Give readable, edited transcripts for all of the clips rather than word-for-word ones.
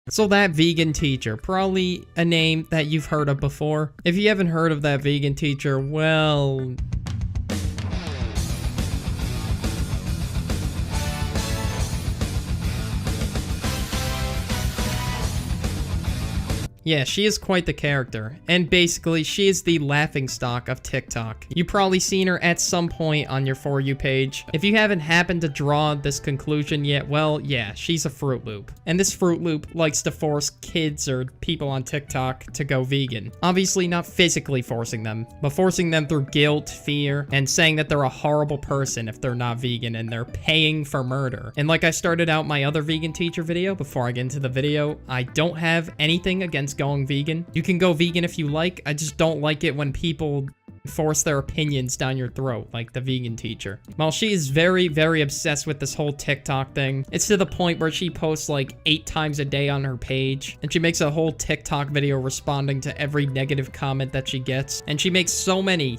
So that vegan teacher, probably a name that you've heard of before. If you haven't heard of that vegan teacher, well... yeah, she is quite the character, and basically, she is the laughingstock of TikTok. You've probably seen her at some point on your For You page. If you haven't happened to draw this conclusion yet, well, yeah, she's a Fruit Loop. And this Fruit Loop likes to force kids or people on TikTok to go vegan. Obviously not physically forcing them, but forcing them through guilt, fear, and saying that they're a horrible person if they're not vegan and they're paying for murder. And like I started out my other vegan teacher video, before I get into the video, I don't have anything against going vegan. You can go vegan if you like. I just don't like it when people force their opinions down your throat, like the vegan teacher. Well, she is very, very obsessed with this whole TikTok thing. It's to the point where she posts like 8 times a day on her page, and she makes a whole TikTok video responding to every negative comment that she gets, and she makes so many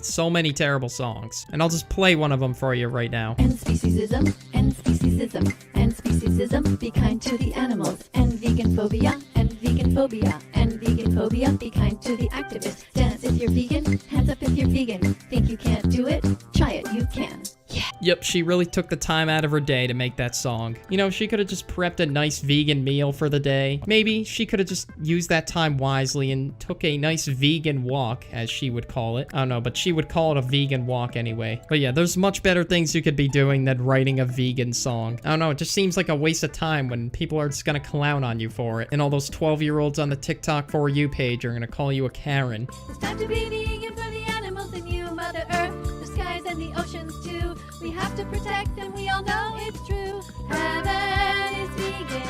terrible songs. And I'll just play one of them for you right now. End speciesism, end speciesism, end speciesism, be kind to the animals, end vegan phobia, end vegan phobia, end vegan phobia, be kind to the activists. Dance if you're vegan, hands up if you're vegan. Think you can't do it? Try it, you can. Yeah. Yep, she really took the time out of her day to make that song. You know, she could have just prepped a nice vegan meal for the day. Maybe she could have just used that time wisely and took a nice vegan walk, as she would call it. I don't know, but she would call it a vegan walk anyway. But yeah, there's much better things you could be doing than writing a vegan song. I don't know, it just seems like a waste of time when people are just gonna clown on you for it. And all those 12-year-olds on the TikTok For You page are gonna call you a Karen. It's time to be vegan for the animals and you, Mother Earth, the skies and the oceans too. We have to protect them, we all know it's true. Heaven is vegan.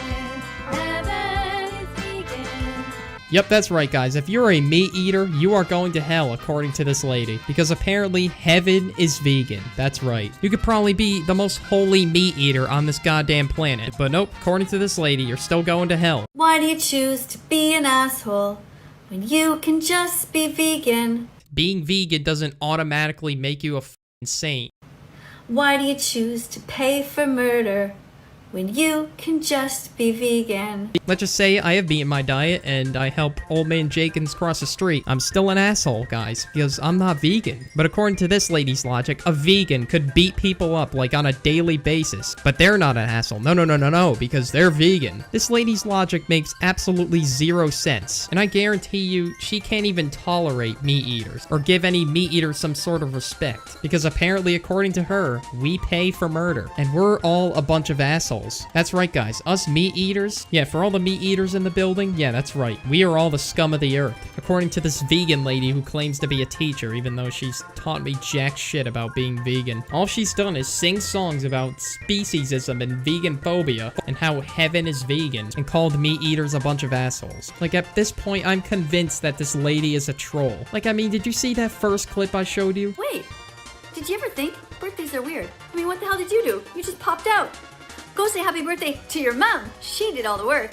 Heaven is vegan. Yep, that's right, guys. If you're a meat eater, you are going to hell, according to this lady. Because apparently, heaven is vegan. That's right. You could probably be the most holy meat eater on this goddamn planet. But nope, according to this lady, you're still going to hell. Why do you choose to be an asshole when you can just be vegan? Being vegan doesn't automatically make you a f***ing saint. Why do you choose to pay for murder when you can just be vegan? Let's just say I have beaten my diet and I help old man Jenkins cross the street. I'm still an asshole, guys, because I'm not vegan. But according to this lady's logic, a vegan could beat people up like on a daily basis. But they're not an asshole. No, because they're vegan. This lady's logic makes absolutely zero sense. And I guarantee you, she can't even tolerate meat eaters or give any meat eaters some sort of respect. Because apparently, according to her, we pay for murder. And we're all a bunch of assholes. That's right, guys. Us meat eaters. Yeah, for all the meat eaters in the building, yeah, that's right. We are all the scum of the earth. According to this vegan lady who claims to be a teacher, even though she's taught me jack shit about being vegan. All she's done is sing songs about speciesism and vegan phobia and how heaven is vegan and called meat eaters a bunch of assholes. Like, at this point, I'm convinced that this lady is a troll. Like, I mean, did you see that first clip I showed you? Wait, did you ever think birthdays are weird? I mean, what the hell did you do? You just popped out. Go say happy birthday to your mom. She did all the work.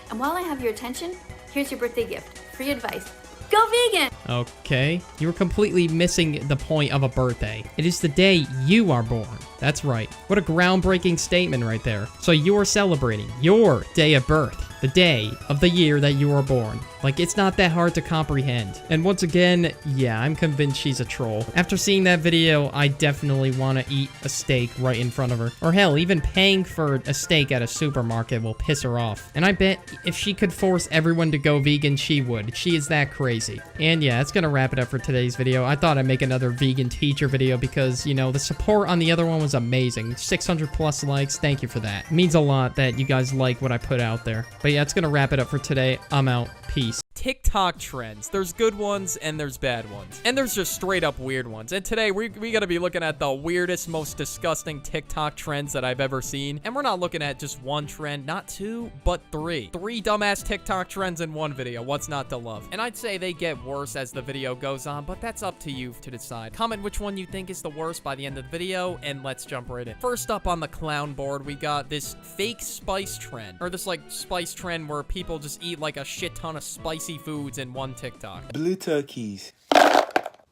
And while I have your attention, here's your birthday gift. Free advice. Go vegan! Okay. You were completely missing the point of a birthday. It is the day you are born. That's right. What a groundbreaking statement right there. So you're celebrating your day of birth. The day of the year that you were born. Like, it's not that hard to comprehend. And once again, yeah, I'm convinced she's a troll. After seeing that video, I definitely want to eat a steak right in front of her. Or hell, even paying for a steak at a supermarket will piss her off. And I bet if she could force everyone to go vegan, she would. She is that crazy. And yeah, that's gonna wrap it up for today's video. I thought I'd make another vegan teacher video because, you know, the support on the other one was amazing. 600 plus likes. Thank you for that. It means a lot that you guys like what I put out there. But yeah, that's gonna wrap it up for today. I'm out. Peace. TikTok trends. There's good ones and there's bad ones. And there's just straight up weird ones. And today we gotta be looking at the weirdest, most disgusting TikTok trends that I've ever seen. And we're not looking at just one trend, not two, but three. Three dumbass TikTok trends in one video. What's not to love? And I'd say they get worse as the video goes on, but that's up to you to decide. Comment which one you think is the worst by the end of the video, and let's jump right in. First up on the clown board, we got this fake spice trend. Or this like spice trend where people just eat like a shit ton of spicy foods in one TikTok. Blue turkeys.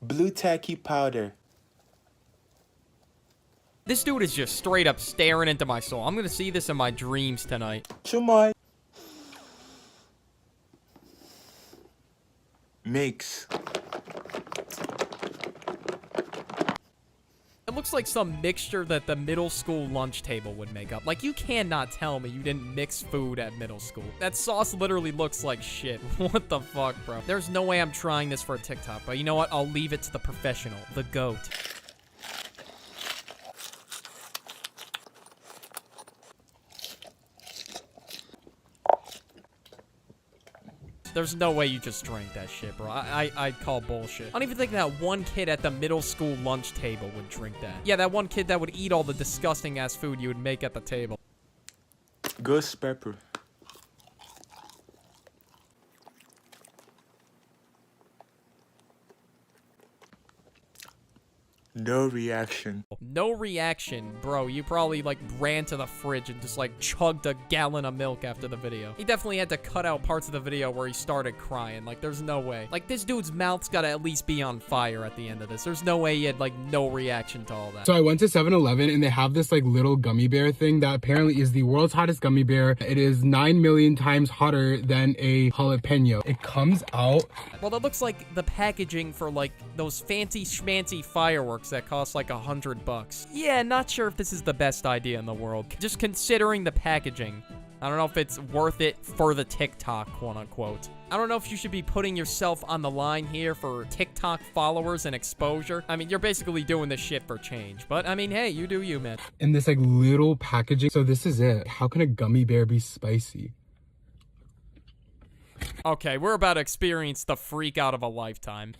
Blue turkey powder. This dude is just straight up staring into my soul. I'm gonna see this in my dreams tonight. Chumoy. Makes. It looks like some mixture that the middle school lunch table would make up. Like, you cannot tell me you didn't mix food at middle school. That sauce literally looks like shit. What the fuck, bro? There's no way I'm trying this for a TikTok, but you know what? I'll leave it to the professional, the GOAT. There's no way you just drank that shit, bro. I'd call bullshit. I don't even think that one kid at the middle school lunch table would drink that. Yeah, that one kid that would eat all the disgusting-ass food you would make at the table. Ghost pepper. No reaction. No reaction, bro. You probably, like, ran to the fridge and just, like, chugged a gallon of milk after the video. He definitely had to cut out parts of the video where he started crying. Like, there's no way. Like, this dude's mouth's gotta at least be on fire at the end of this. There's no way he had, like, no reaction to all that. So I went to 7-Eleven and they have this, like, little gummy bear thing that apparently is the world's hottest gummy bear. It is 9 million times hotter than a jalapeno. It comes out. Well, that looks like the packaging for, like, those fancy schmancy fireworks that cost like $100. Yeah, not sure if this is the best idea in the world. Just considering the packaging, I don't know if it's worth it for the TikTok, quote unquote. I don't know if you should be putting yourself on the line here for TikTok followers and exposure. I mean, you're basically doing this shit for change. But, I mean, hey, you do you, man. In this, like, little packaging. So this is it. How can a gummy bear be spicy? Okay, we're about to experience the freak out of a lifetime.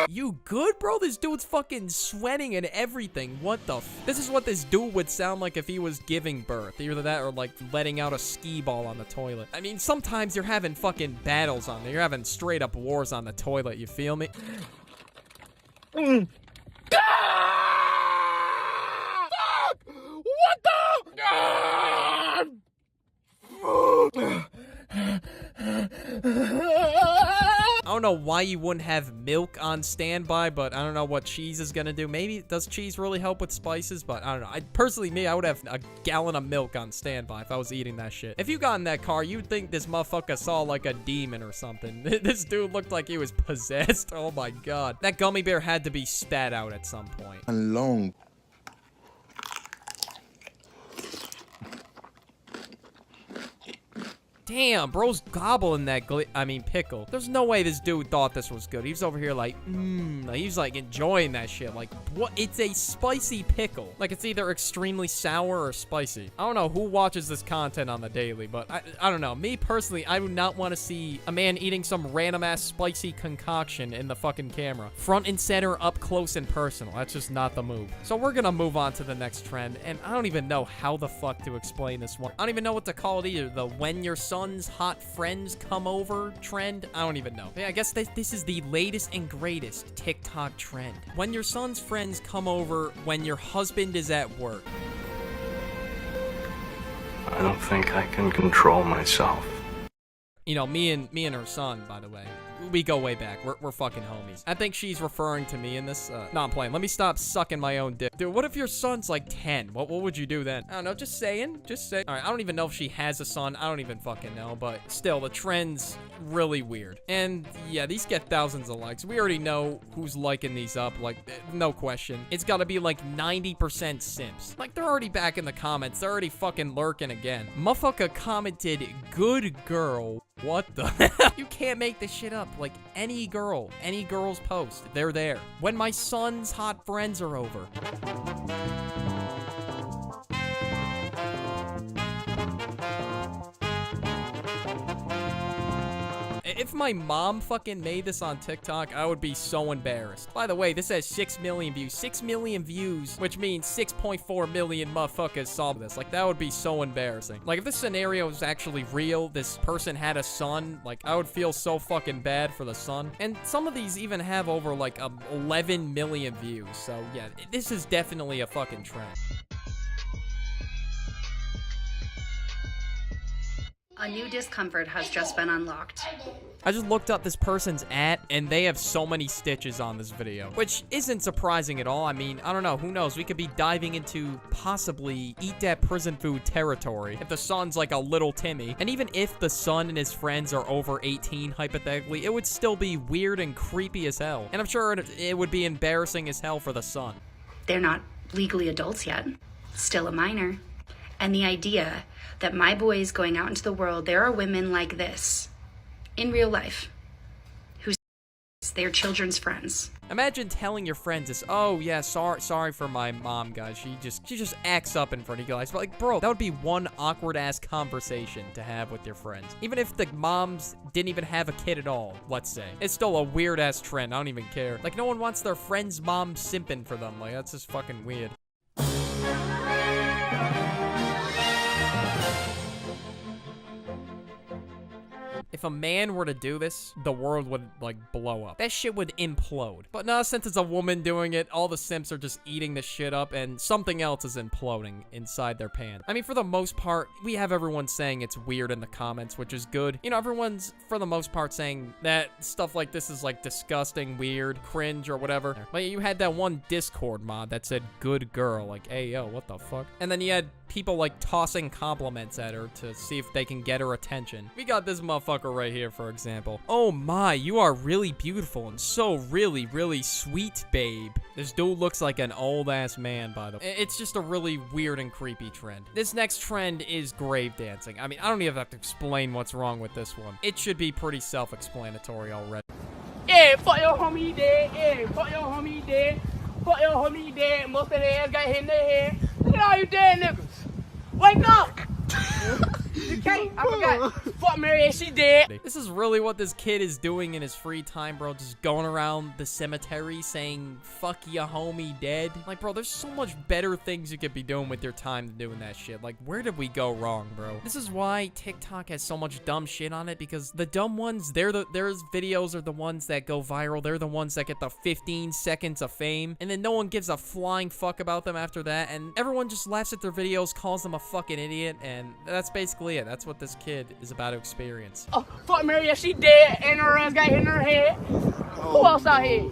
You good, bro? This dude's fucking sweating and everything. What the f— This is what this dude would sound like if he was giving birth. Either that or, like, letting out a skee ball on the toilet. I mean, sometimes you're having fucking battles on there. You're having straight up wars on the toilet, you feel me? Fuck! What the? I don't know why you wouldn't have milk on standby, but I don't know what cheese is gonna do. Maybe, does cheese really help with spices? But I don't know. I would have a gallon of milk on standby if I was eating that shit. If you got in that car, you'd think this motherfucker saw like a demon or something. This dude looked like he was possessed. Oh my god. That gummy bear had to be spat out at some point. And long. Damn, bro's gobbling that pickle. There's no way this dude thought this was good. He was over here like, like, he was like enjoying that shit. Like, what? It's a spicy pickle. Like, it's either extremely sour or spicy. I don't know who watches this content on the daily, but I don't know. Me personally, I would not want to see a man eating some random ass spicy concoction in the fucking camera. Front and center, up close and personal. That's just not the move. So we're gonna move on to the next trend, and I don't even know how the fuck to explain this one. I don't even know what to call it either. The when your son's hot friends come over trend. I don't even know. Yeah, I guess this is the latest and greatest TikTok trend. When your son's friends come over when your husband is at work. I don't think I can control myself. You know, me and her son, by the way, we go way back. We're fucking homies. I think she's referring to me in this. No, I'm playing. Let me stop sucking my own dick. Dude, what if your son's like 10? What would you do then? I don't know. Just saying. Just say. All right. I don't even know if she has a son. I don't even fucking know. But still, the trend's really weird. And yeah, these get thousands of likes. We already know who's liking these up. Like, no question. It's got to be like 90% simps. Like, they're already back in the comments. They're already fucking lurking again. Motherfucker commented, "Good girl." What the hell? You can't make this shit up. Like, any girl's post, they're there. When my son's hot friends are over. If my mom fucking made this on TikTok, I would be so embarrassed. By the way, this has 6 million views. 6 million views, which means 6.4 million motherfuckers saw this. Like, that would be so embarrassing. Like, if this scenario was actually real, this person had a son, like, I would feel so fucking bad for the son. And some of these even have over, like, 11 million views. So, yeah, this is definitely a fucking trend. A new discomfort has just been unlocked. I just looked up this person's and they have so many stitches on this video, which isn't surprising at all. I mean, I don't know. Who knows? We could be diving into possibly eat that prison food territory if the son's like a little Timmy. And even if the son and his friends are over 18, hypothetically, it would still be weird and creepy as hell. And I'm sure it would be embarrassing as hell for the son. They're not legally adults yet, still a minor. And the idea that my boy is going out into the world, there are women like this in real life who they're children's friends. Imagine telling your friends this, oh yeah, sorry for my mom, guys. She just acts up in front of you guys. But like, bro, that would be one awkward ass conversation to have with your friends. Even if the moms didn't even have a kid at all, let's say. It's still a weird ass trend. I don't even care. Like, no one wants their friend's mom simping for them. Like, that's just fucking weird. If a man were to do this, the world would, like, blow up. That shit would implode. But no, since it's a woman doing it, all the simps are just eating the shit up, and something else is imploding inside their pants. I mean, for the most part, we have everyone saying it's weird in the comments, which is good. You know, everyone's, for the most part, saying that stuff like this is, like, disgusting, weird, cringe, or whatever. But you had that one Discord mod that said, good girl. Like, hey, yo, what the fuck? And then you had people, like, tossing compliments at her to see if they can get her attention. We got this motherfucker right here, for example. Oh my, you are really beautiful and so really sweet, babe. This dude looks like an old-ass man, by the way. It's just a really weird and creepy trend. This next trend is grave dancing. I mean, I don't even have to explain what's wrong with this one. It should be pretty self-explanatory already. Yeah, fuck your homie dead. Yeah, fuck your homie dead. Fuck your homie dead. Most of their ass got hit in the head. Look at all you dead niggas. Wake up! You can't. I forgot. Fuck Mary, she dead. This is really what this kid is doing in his free time, bro. Just going around the cemetery saying, fuck ya homie dead. Like, bro, there's so much better things you could be doing with your time than doing that shit. Like, where did we go wrong, bro? This is why TikTok has so much dumb shit on it, because the dumb ones, their videos are the ones that go viral. They're the ones that get the 15 seconds of fame, and then no one gives a flying fuck about them after that, and everyone just laughs at their videos, calls them a fucking idiot, and that's basically it. That's what this kid is about to experience. Oh, fuck Mary, she dead, and her ass got hit in her head. Who else out here?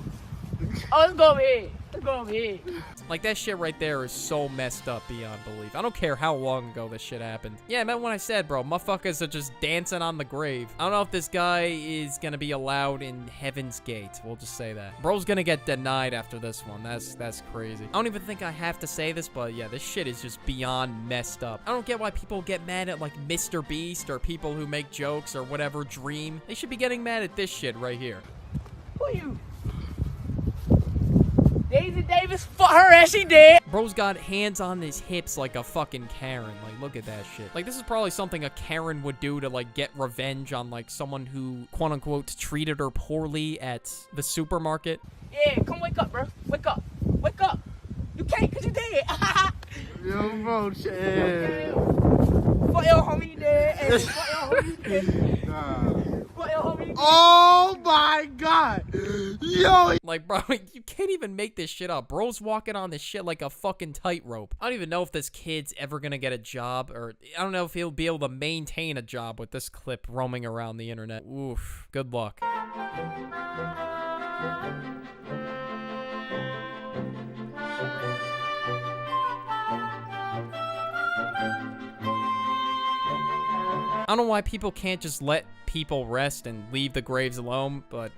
Oh, let's go over here. Let's go over here. Like, that shit right there is so messed up beyond belief. I don't care how long ago this shit happened. Yeah, I meant when I said, bro, motherfuckers are just dancing on the grave. I don't know if this guy is gonna be allowed in Heaven's Gate. We'll just say that. Bro's gonna get denied after this one. That's crazy. I don't even think I have to say this, but yeah, this shit is just beyond messed up. I don't get why people get mad at, like, Mr. Beast or people who make jokes or whatever Dream. They should be getting mad at this shit right here. Who you? Daisy Davis, fuck her ass, she dead. Bro's got hands on his hips like a fucking Karen. Like, look at that shit. Like, this is probably something a Karen would do to, like, get revenge on, like, someone who, quote-unquote, treated her poorly at the supermarket. Yeah, come wake up, bro. Wake up. Wake up. You can't because you dead. Yo, bro, shit. Fuck your homie dead. Hey, fuck your homie dead. Fuck your homie dead. Oh my god. Yo. Like, bro, you can't even make this shit up. Bro's walking on this shit like a fucking tightrope. I don't even know if this kid's ever gonna get a job, or I don't know if he'll be able to maintain a job with this clip roaming around the internet. Oof. Good luck. I don't know why people can't just let people rest and leave the graves alone, but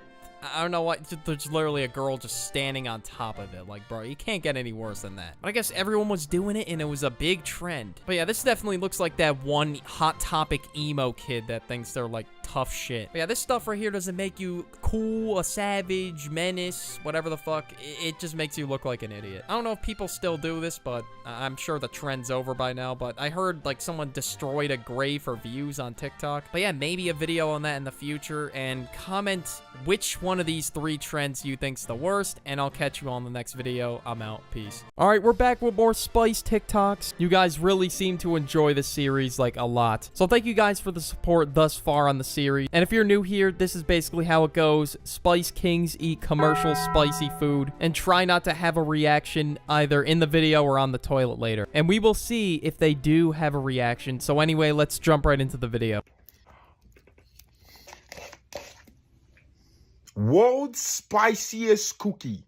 I don't know why. There's literally a girl just standing on top of it. Like, bro, you can't get any worse than that. But I guess everyone was doing it, and it was a big trend. But yeah, this definitely looks like that one Hot Topic emo kid that thinks they're, like, tough shit. But yeah, this stuff right here doesn't make you cool, a savage, menace, whatever the fuck. It just makes you look like an idiot. I don't know if people still do this, but I'm sure the trend's over by now. But I heard, like, someone destroyed a grave for views on TikTok. But yeah, maybe a video on that in the future. And comment which one of these 3 trends you think's the worst, and I'll catch you on the next video. I'm out. Peace. All right, we're back with more Spice TikToks. You guys really seem to enjoy this series, like, a lot. So thank you guys for the support thus far on the series. And if you're new here, this is basically how it goes. Spice Kings eat commercial spicy food and try not to have a reaction either in the video or on the toilet later. And we will see if they do have a reaction. So anyway, let's jump right into the video. World's spiciest cookie.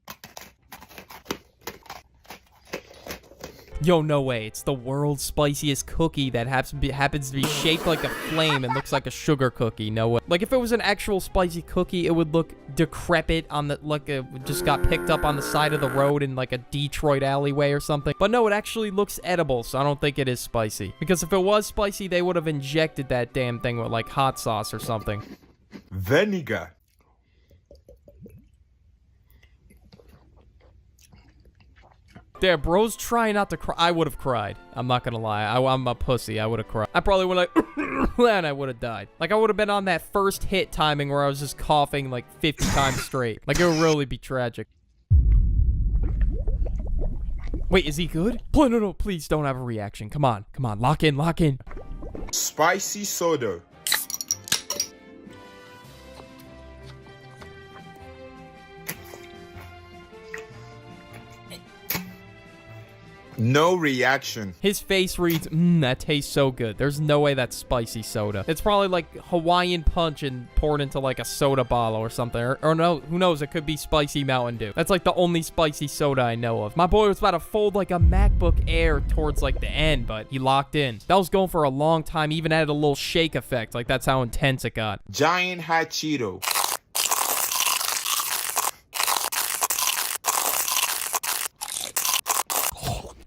Yo, no way. It's the world's spiciest cookie that happens to be shaped like a flame and looks like a sugar cookie. No way. Like, if it was an actual spicy cookie, it would look decrepit on the, like, it just got picked up on the side of the road in, like, a Detroit alleyway or something. But no, it actually looks edible, so I don't think it is spicy. Because if it was spicy, they would have injected that damn thing with, like, hot sauce or something. Vinegar. Damn, bro's trying not to cry. I would have cried. I'm not gonna lie. I'm a pussy. I would have cried. I probably would have, and I would have died. Like, I would have been on that first hit timing where I was just coughing like 50 times straight. Like, it would really be tragic. Wait, is he good? No, please don't have a reaction. Come on, lock in. Spicy soda. No reaction. His face reads, that tastes so good. There's no way that's spicy soda. It's probably like Hawaiian punch and poured into like a soda bottle or something. Or no, who knows? It could be spicy Mountain Dew. That's like the only spicy soda I know of. My boy was about to fold like a MacBook Air towards like the end, but he locked in. That was going for a long time, even added a little shake effect. Like, that's how intense it got. Giant hot Cheeto.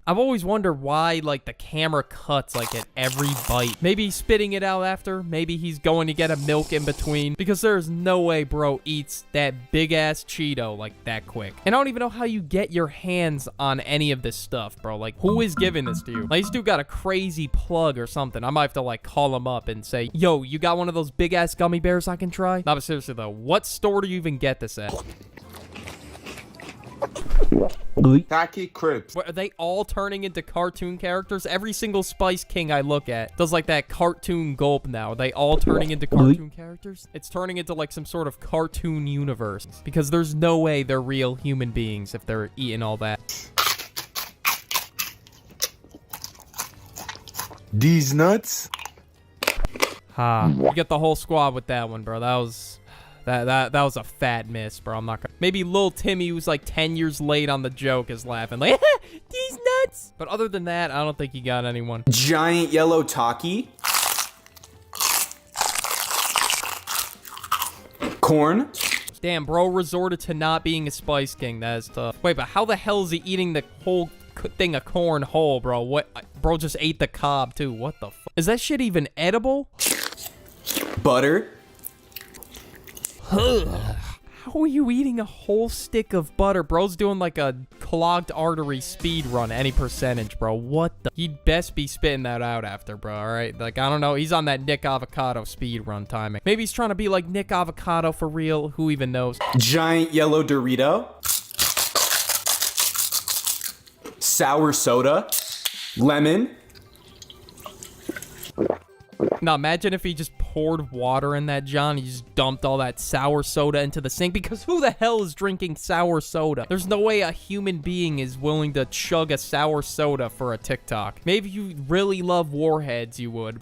I've always wondered why, like, the camera cuts, like, at every bite. Maybe he's spitting it out after. Maybe he's going to get a milk in between. Because there's no way bro eats that big-ass Cheeto, like, that quick. And I don't even know how you get your hands on any of this stuff, bro. Like, who is giving this to you? Like, this dude got a crazy plug or something. I might have to, like, call him up and say, yo, you got one of those big-ass gummy bears I can try? No, but seriously, though, what store do you even get this at? Tacky Crips. What, are they all turning into cartoon characters? Every single Spice King I look at does like that cartoon gulp now. Are they all turning into cartoon characters? It's turning into like some sort of cartoon universe. Because there's no way they're real human beings if they're eating all that. These nuts. Ha. You get the whole squad with that one, bro. That was... That was a fat miss, bro. I'm not gonna... Maybe Lil Timmy, who's like 10 years late on the joke, is laughing like, these nuts. But other than that, I don't think he got anyone. Giant yellow Taki. Corn. Damn, bro resorted to not being a Spice King. That is tough. Wait, but how the hell is he eating the whole thing of corn whole, bro? What? Bro just ate the cob, too. What the fuck? Is that shit even edible? Butter. How are you eating a whole stick of butter? Bro's doing like a clogged artery speed run any percentage, bro. What the? He'd best be spitting that out after, bro, all right? Like, I don't know. He's on that Nick Avocado speed run timing. Maybe he's trying to be like Nick Avocado for real. Who even knows? Giant yellow Dorito. Sour soda. Lemon. Now, imagine if he just poured water in that, John. He just dumped all that sour soda into the sink, because who the hell is drinking sour soda? There's no way a human being is willing to chug a sour soda for a TikTok. Maybe if you really love Warheads, you would.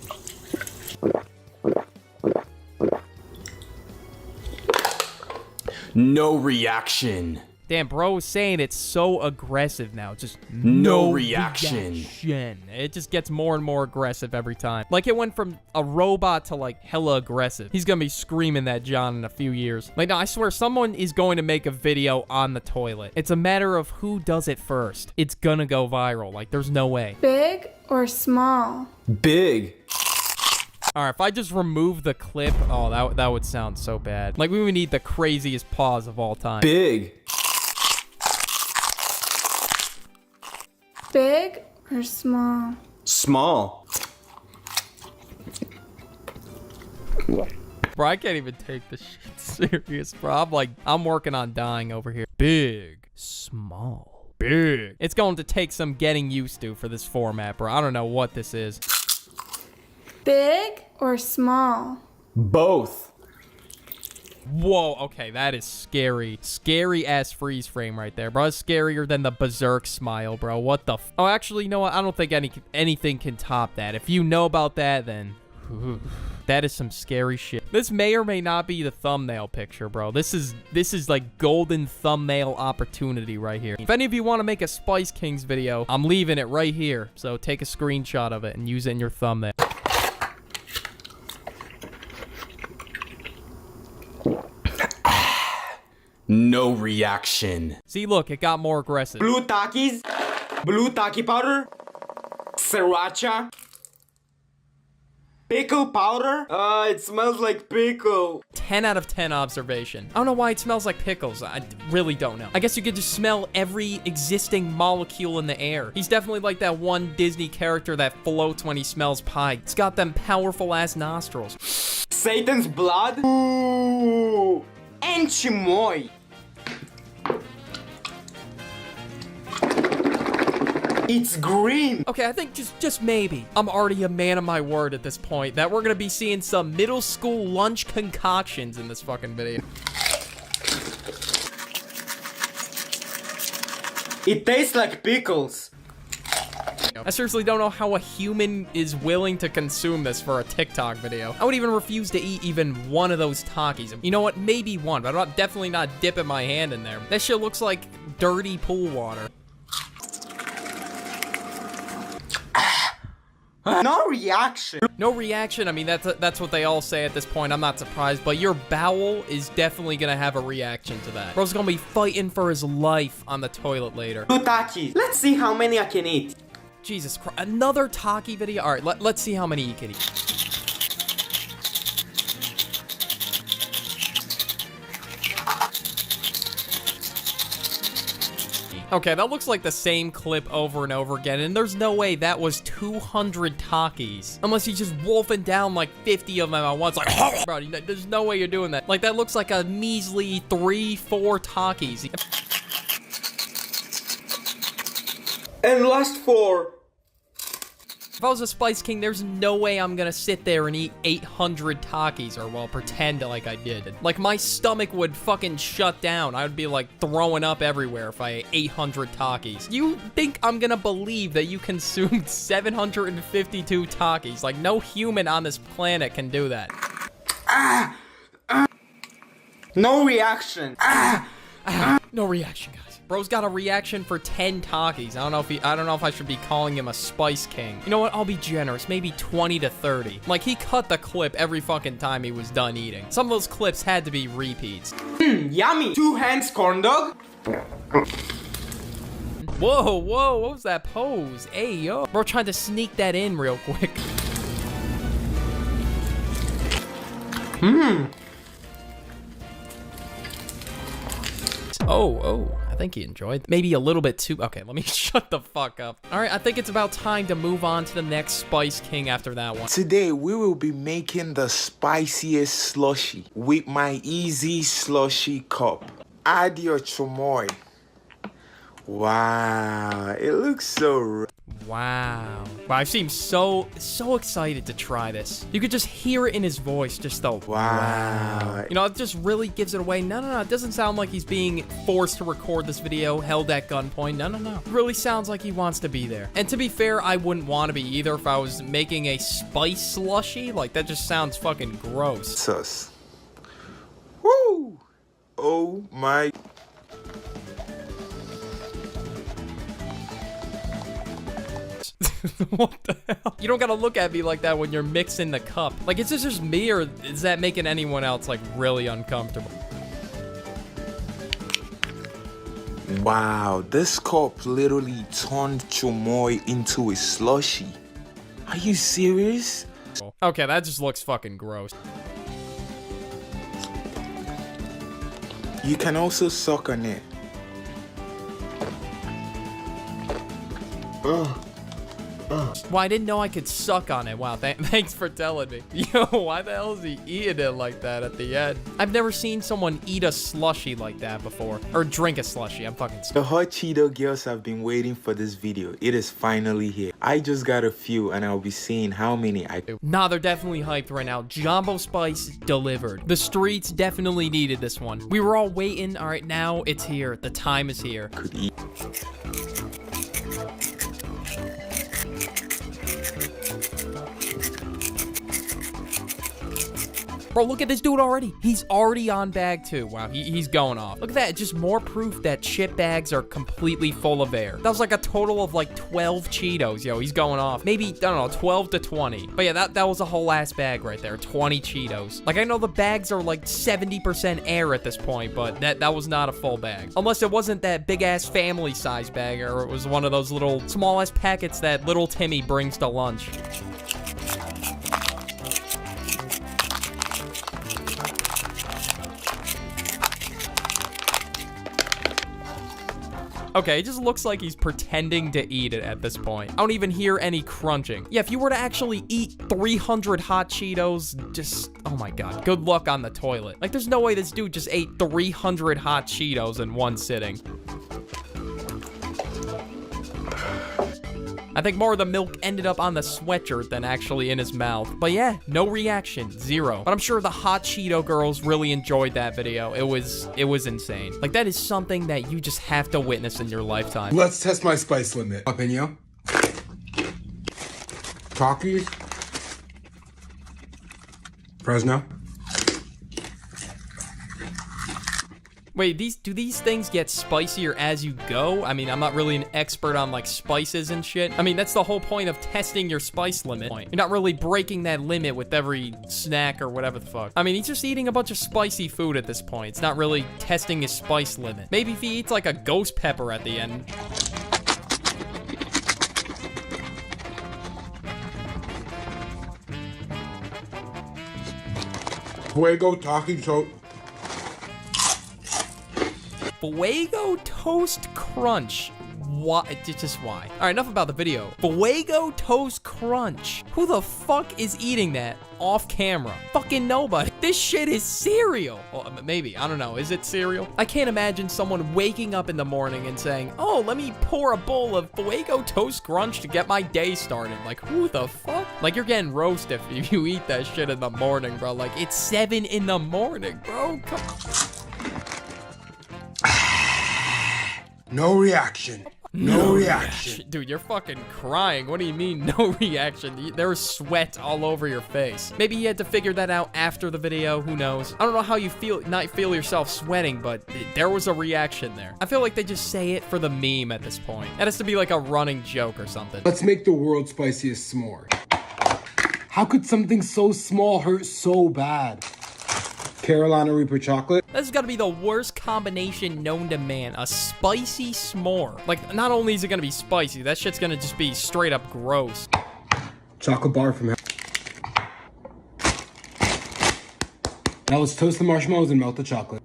No reaction. Damn, bro is saying it's so aggressive now. Just no reaction. It just gets more and more aggressive every time. Like, it went from a robot to, like, hella aggressive. He's gonna be screaming that, John, in a few years. Like, no, I swear, someone is going to make a video on the toilet. It's a matter of who does it first. It's gonna go viral. Like, there's no way. Big or small? Big. All right, if I just remove the clip, oh, that would sound so bad. Like, we would need the craziest pause of all time. Big. Big or small? Small. Bro, I can't even take this shit serious, bro. I'm working on dying over here. Big. Small. Big. It's going to take some getting used to for this format, bro. I don't know what this is. Big or small? Both. Whoa, okay, that is scary. Scary ass freeze frame right there, bro. It's scarier than the berserk smile, bro. What the Oh, actually, you know what? I don't think anything can top that. If you know about that, then That is some scary shit. This may or may not be the thumbnail picture, bro. This is like golden thumbnail opportunity right here. If any of you want to make a Spice Kings video, I'm leaving it right here. So take a screenshot of it and use it in your thumbnail. No reaction. See, look, it got more aggressive. Blue Takis, blue Taki powder, sriracha, pickle powder. It smells like pickle. 10 out of 10 observation. I don't know why it smells like pickles. I really don't know. I guess you could just smell every existing molecule in the air. He's definitely like that one Disney character that floats when he smells pie. It's got them powerful ass nostrils. Satan's blood. Ooh, and chimoy. It's green. Okay, I think just maybe, I'm already a man of my word at this point, that we're gonna be seeing some middle school lunch concoctions in this fucking video. It tastes like pickles. I seriously don't know how a human is willing to consume this for a TikTok video. I would even refuse to eat even one of those Takis. You know what? Maybe one, but I'm definitely not dipping my hand in there. That shit looks like dirty pool water. No reaction. No reaction. I mean, that's what they all say at this point. I'm not surprised, but your bowel is definitely gonna have a reaction to that. Bro's gonna be fighting for his life on the toilet later. Blue Taki. Let's see how many I can eat. Jesus Christ. Another Taki video? All right, let's see how many you can eat. Okay, that looks like the same clip over and over again, and there's no way that was 200 Takis. Unless he's just wolfing down like 50 of them at once, like, bro, there's no way you're doing that. Like, that looks like a measly 3-4 Takis. And last 4. If I was a Spice King, there's no way I'm gonna sit there and eat 800 Takis, or, well, pretend like I did. Like, my stomach would fucking shut down. I would be, like, throwing up everywhere if I ate 800 Takis. You think I'm gonna believe that you consumed 752 Takis? Like, no human on this planet can do that. No reaction. No reaction, guys. Bro's got a reaction for 10 Takis. I don't know if I should be calling him a Spice King. You know what? I'll be generous. Maybe 20 to 30. Like, he cut the clip every fucking time he was done eating. Some of those clips had to be repeats. Yummy. 2 hands corn dog. Whoa, what was that pose? Hey, yo. Bro tried to sneak that in real quick. Oh, I think he enjoyed. Maybe a little bit too. Okay, let me shut the fuck up. All right, I think it's about time to move on to the next Spice King after that one. Today we will be making the spiciest slushy with my easy slushy cup. Add your chamoy. Wow, it looks so Wow. I seem so excited to try this. You could just hear it in his voice, just the wow. You know, it just really gives it away. No, it doesn't sound like he's being forced to record this video, held at gunpoint. No. It really sounds like he wants to be there. And to be fair, I wouldn't want to be either if I was making a spice slushy. Like, that just sounds fucking gross. sus. Woo! Oh my. What the hell? You don't gotta look at me like that when you're mixing the cup. Like, is this just me, or is that making anyone else, like, really uncomfortable? Wow, this cup literally turned chamoy into a slushy. Are you serious? Okay, that just looks fucking gross. You can also suck on it. Well, I didn't know I could suck on it. Wow, thanks for telling me. Yo, why the hell is he eating it like that at the end? I've never seen someone eat a slushy like that before. Or drink a slushy. I'm fucking The hot Cheeto girls have been waiting for this video. It is finally here. I just got a few and I'll be seeing how many I do. Nah, they're definitely hyped right now. Jumbo Spice delivered. The streets definitely needed this one. We were all waiting. All right, now it's here. The time is here. Could eat. Bro, look at this dude already. He's already on bag 2. Wow, he's going off. Look at that. Just more proof that chip bags are completely full of air. That was like a total of like 12 Cheetos. Yo, he's going off. Maybe, I don't know, 12 to 20. But yeah, that was a whole ass bag right there. 20 Cheetos. Like, I know the bags are like 70% air at this point, but that was not a full bag. Unless it wasn't that big ass family size bag, or it was one of those little small ass packets that little Timmy brings to lunch. Okay, it just looks like he's pretending to eat it at this point. I don't even hear any crunching. Yeah, if you were to actually eat 300 hot Cheetos, just, oh my god, good luck on the toilet. Like, there's no way this dude just ate 300 hot Cheetos in one sitting. I think more of the milk ended up on the sweatshirt than actually in his mouth. But yeah, no reaction, 0. But I'm sure the hot Cheeto girls really enjoyed that video. It was insane. Like, that is something that you just have to witness in your lifetime. Let's test my spice limit. Jalapeno. Takis. Fresno. Wait, do these things get spicier as you go? I mean, I'm not really an expert on, like, spices and shit. I mean, that's the whole point of testing your spice limit. You're not really breaking that limit with every snack or whatever the fuck. I mean, he's just eating a bunch of spicy food at this point. It's not really testing his spice limit. Maybe if he eats, like, a ghost pepper at the end. Fuego Taki Toast. Fuego Toast Crunch. Why? Just why? All right, enough about the video. Fuego Toast Crunch. Who the fuck is eating that off camera? Fucking nobody. This shit is cereal. Well, maybe. I don't know. Is it cereal? I can't imagine someone waking up in the morning and saying, oh, let me pour a bowl of Fuego Toast Crunch to get my day started. Like, who the fuck? Like, you're getting roasted if you eat that shit in the morning, bro. Like, it's 7 in the morning, bro. Come No reaction. No reaction. Dude, you're fucking crying. What do you mean, no reaction? There was sweat all over your face. Maybe you had to figure that out after the video. Who knows? I don't know how you not feel yourself sweating, but there was a reaction there. I feel like they just say it for the meme at this point. That has to be like a running joke or something. Let's make the world's spiciest s'more. How could something so small hurt so bad? Carolina Reaper chocolate. This has got to be the worst combination known to man. A spicy s'more. Like, not only is it going to be spicy, that shit's going to just be straight up gross. Chocolate bar from him. Now let's toast the marshmallows and melt the chocolate.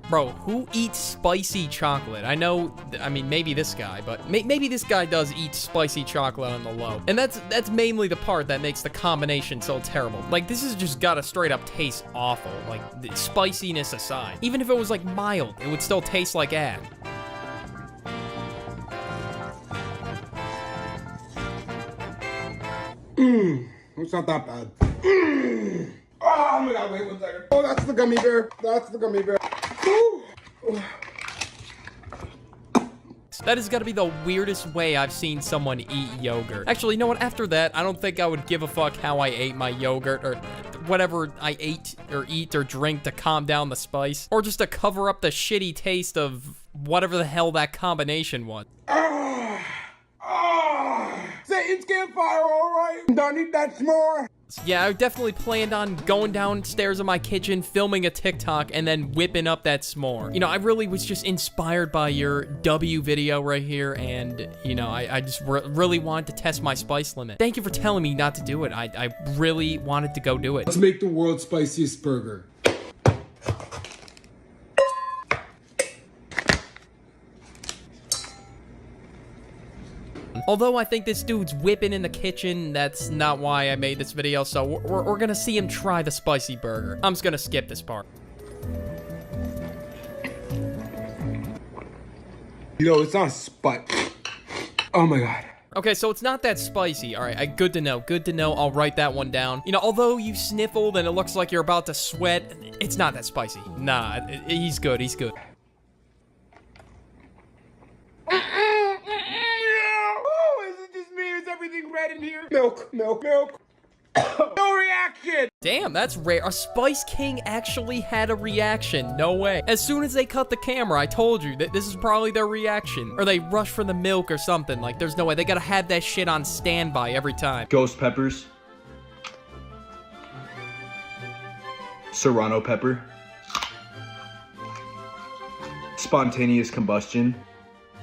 Bro, who eats spicy chocolate? I know, I mean, maybe this guy, but maybe this guy does eat spicy chocolate on the low. And that's mainly the part that makes the combination so terrible. Like, this has just gotta straight up taste awful. Like, the spiciness aside. Even if it was, like, mild, it would still taste like ass. It's not that bad. Oh my god, wait 1 second. Oh, that's the gummy bear. That's the gummy bear. That has got to be the weirdest way I've seen someone eat yogurt. Actually, you know what? After that, I don't think I would give a fuck how I ate my yogurt or whatever I ate or eat or drink to calm down the spice. Or just to cover up the shitty taste of whatever the hell that combination was. Satan's campfire, alright? Don't eat that s'more. Yeah, I definitely planned on going downstairs in my kitchen, filming a TikTok, and then whipping up that s'more. You know, I really was just inspired by your W video right here, and, you know, I just really wanted to test my spice limit. Thank you for telling me not to do it. I really wanted to go do it. Let's make the world's spiciest burger. Although I think this dude's whipping in the kitchen, that's not why I made this video, so we're gonna see him try the spicy burger. I'm just gonna skip this part. You know, it's not spice. Oh my god. Okay, so it's not that spicy. All right, good to know. Good to know. I'll write that one down. You know, although you sniffled and it looks like you're about to sweat, it's not that spicy. Nah, he's good. He's good. Oh, is it just me? Is everything red in here? Milk, milk, milk. No reaction! Damn, that's rare. A Spice King actually had a reaction. No way. As soon as they cut the camera, I told you that this is probably their reaction. Or they rush for the milk or something. Like, there's no way. They gotta have that shit on standby every time. Ghost peppers. Serrano pepper. Spontaneous combustion.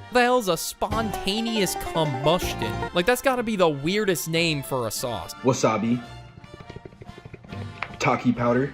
What the hell's a spontaneous combustion? Like, that's gotta be the weirdest name for a sauce. Wasabi. Taki powder.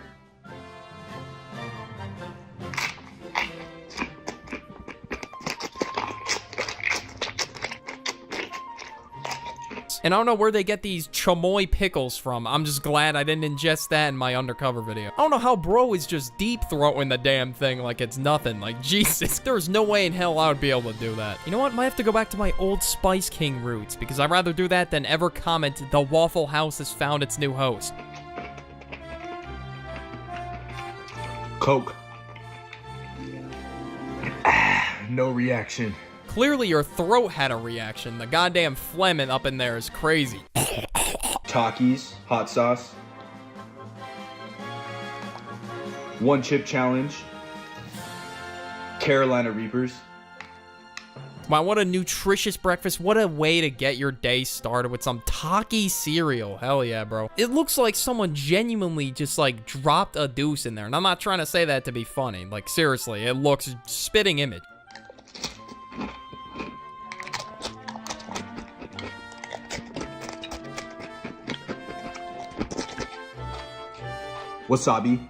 And I don't know where they get these chamoy pickles from. I'm just glad I didn't ingest that in my undercover video. I don't know how bro is just deep throating the damn thing like it's nothing. Like, Jesus. There's no way in hell I would be able to do that. You know what? Might have to go back to my old Spice King roots, because I'd rather do that than ever comment the Waffle House has found its new host. Coke. No reaction. Clearly your throat had a reaction. The goddamn phlegming up in there is crazy. Takis. Hot sauce. One chip challenge. Carolina Reapers. Wow, what a nutritious breakfast. What a way to get your day started with some Taki cereal. Hell yeah, bro. It looks like someone genuinely just, like, dropped a deuce in there. And I'm not trying to say that to be funny. Like, seriously, it looks spitting image. Wasabi.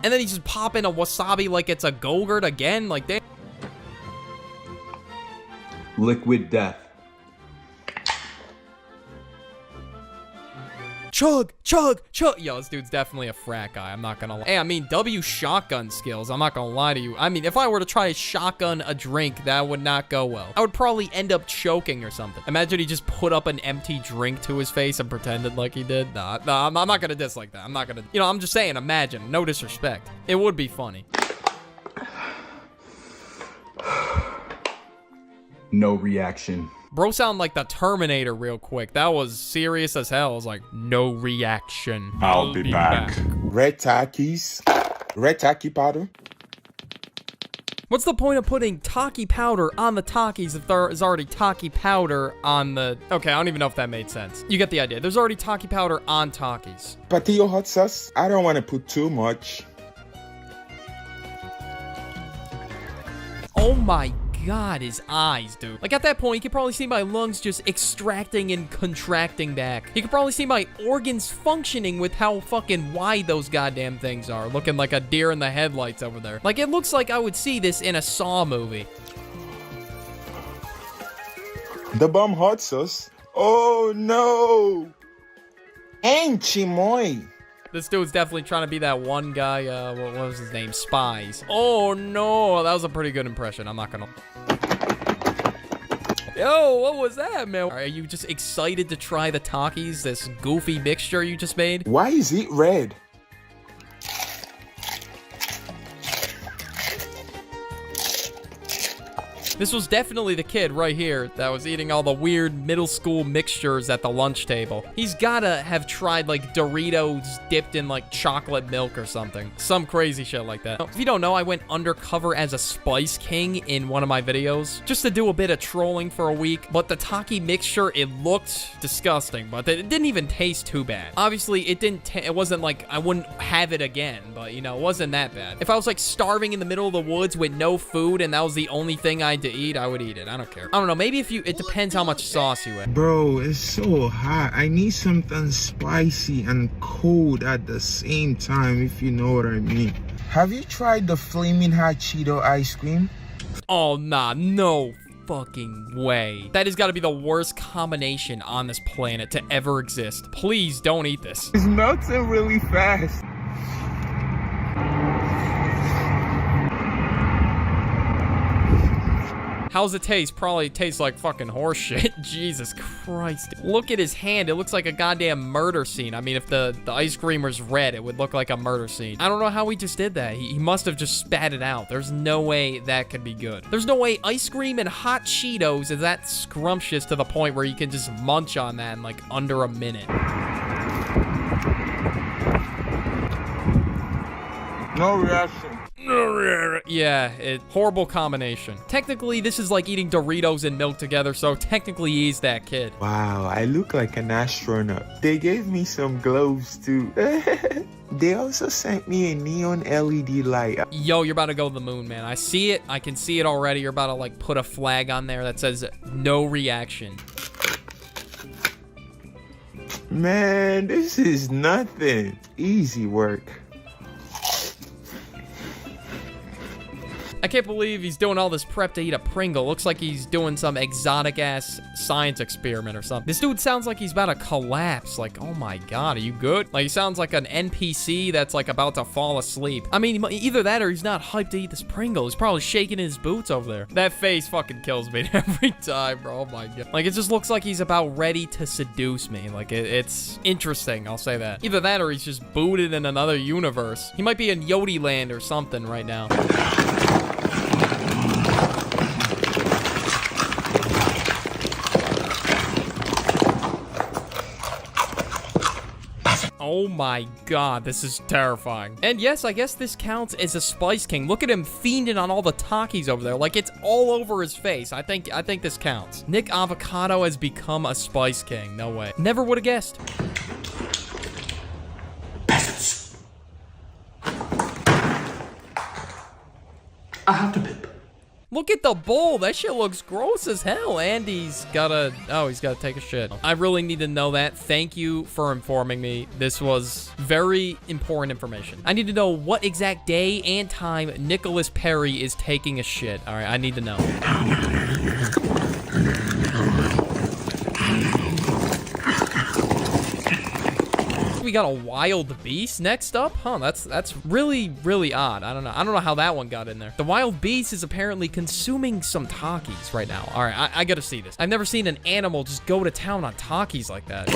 And then he's just popping a wasabi like it's a Go-Gurt again. Like, damn. Liquid death. Chug, chug, chug. Yo, this dude's definitely a frat guy. I'm not gonna lie. Hey, I mean, W shotgun skills. I'm not gonna lie to you. I mean, if I were to try to shotgun a drink, that would not go well. I would probably end up choking or something. Imagine he just put up an empty drink to his face and pretended like he did. Nah, I'm not gonna diss like that. I'm not gonna, you know, I'm just saying, imagine. No disrespect. It would be funny. No reaction. Bro sound like the Terminator real quick. That was serious as hell. I was like, no reaction. I'll be back. Red Takis. Red Taki powder. What's the point of putting Taki powder on the Takis if there is already Taki powder on the... Okay, I don't even know if that made sense. You get the idea. There's already Taki powder on Takis. Patillo hot sauce. I don't want to put too much. Oh my God, his eyes, dude. Like, at that point, you could probably see my lungs just extracting and contracting back. You could probably see my organs functioning with how fucking wide those goddamn things are. Looking like a deer in the headlights over there. Like, it looks like I would see this in a Saw movie. The bomb hot sauce. Oh, no. And chimoy. This dude's definitely trying to be that one guy, what was his name? Spies. Oh, no. That was a pretty good impression. I'm not gonna... Yo, what was that, man? Are you just excited to try the Takis, this goofy mixture you just made? Why is it red? This was definitely the kid right here that was eating all the weird middle school mixtures at the lunch table. He's gotta have tried, like, Doritos dipped in, like, chocolate milk or something. Some crazy shit like that. If you don't know, I went undercover as a Spice King in one of my videos, just to do a bit of trolling for a week. But the Taki mixture, it looked disgusting, but it didn't even taste too bad. Obviously, it wasn't like I wouldn't have it again, but, you know, it wasn't that bad. If I was, like, starving in the middle of the woods with no food and that was the only thing I had to eat, I would eat it. I don't care. I don't know. Maybe it depends how much sauce you add. Bro, it's so hot. I need something spicy and cold at the same time, if you know what I mean. Have you tried the flaming hot Cheeto ice cream? Oh, nah. No fucking way. That has got to be the worst combination on this planet to ever exist. Please don't eat this. It's melting really fast. How's it taste? Probably tastes like fucking horse shit. Jesus Christ. Look at his hand. It looks like a goddamn murder scene. I mean, if the ice cream was red, it would look like a murder scene. I don't know how he just did that. He must have just spat it out. There's no way that could be good. There's no way ice cream and hot Cheetos is that scrumptious to the point where you can just munch on that in like under a minute. No reaction. Yeah, horrible combination. Technically, this is like eating Doritos and milk together, so technically he's that kid. Wow, I look like an astronaut. They gave me some gloves too. They also sent me a neon LED light. Yo, you're about to go to the moon, man. I see it. I can see it already. You're about to like put a flag on there that says no reaction. Man, this is nothing. Easy work. I can't believe he's doing all this prep to eat a Pringle. Looks like he's doing some exotic-ass science experiment or something. This dude sounds like he's about to collapse. Like, oh my god, are you good? Like, he sounds like an NPC that's, like, about to fall asleep. I mean, either that or he's not hyped to eat this Pringle. He's probably shaking his boots over there. That face fucking kills me every time, bro. Oh my god. Like, it just looks like he's about ready to seduce me. Like, it's interesting, I'll say that. Either that or he's just booted in another universe. He might be in Yodi Land or something right now. Oh my god, this is terrifying. And yes, I guess this counts as a Spice King. Look at him fiending on all the Takis over there. Like, it's all over his face. I think this counts. Nick Avocado has become a Spice King. No way. Never would have guessed. Peasants. I have to pip. Look at the bowl. That shit looks gross as hell. And he's gotta take a shit. I really need to know that. Thank you for informing me. This was very important information. I need to know what exact day and time Nicholas Perry is taking a shit. All right, I need to know. We got a wild beast next up? Huh, that's really, really odd. I don't know how that one got in there. The wild beast is apparently consuming some Takis right now. All right, I gotta see this. I've never seen an animal just go to town on Takis like that.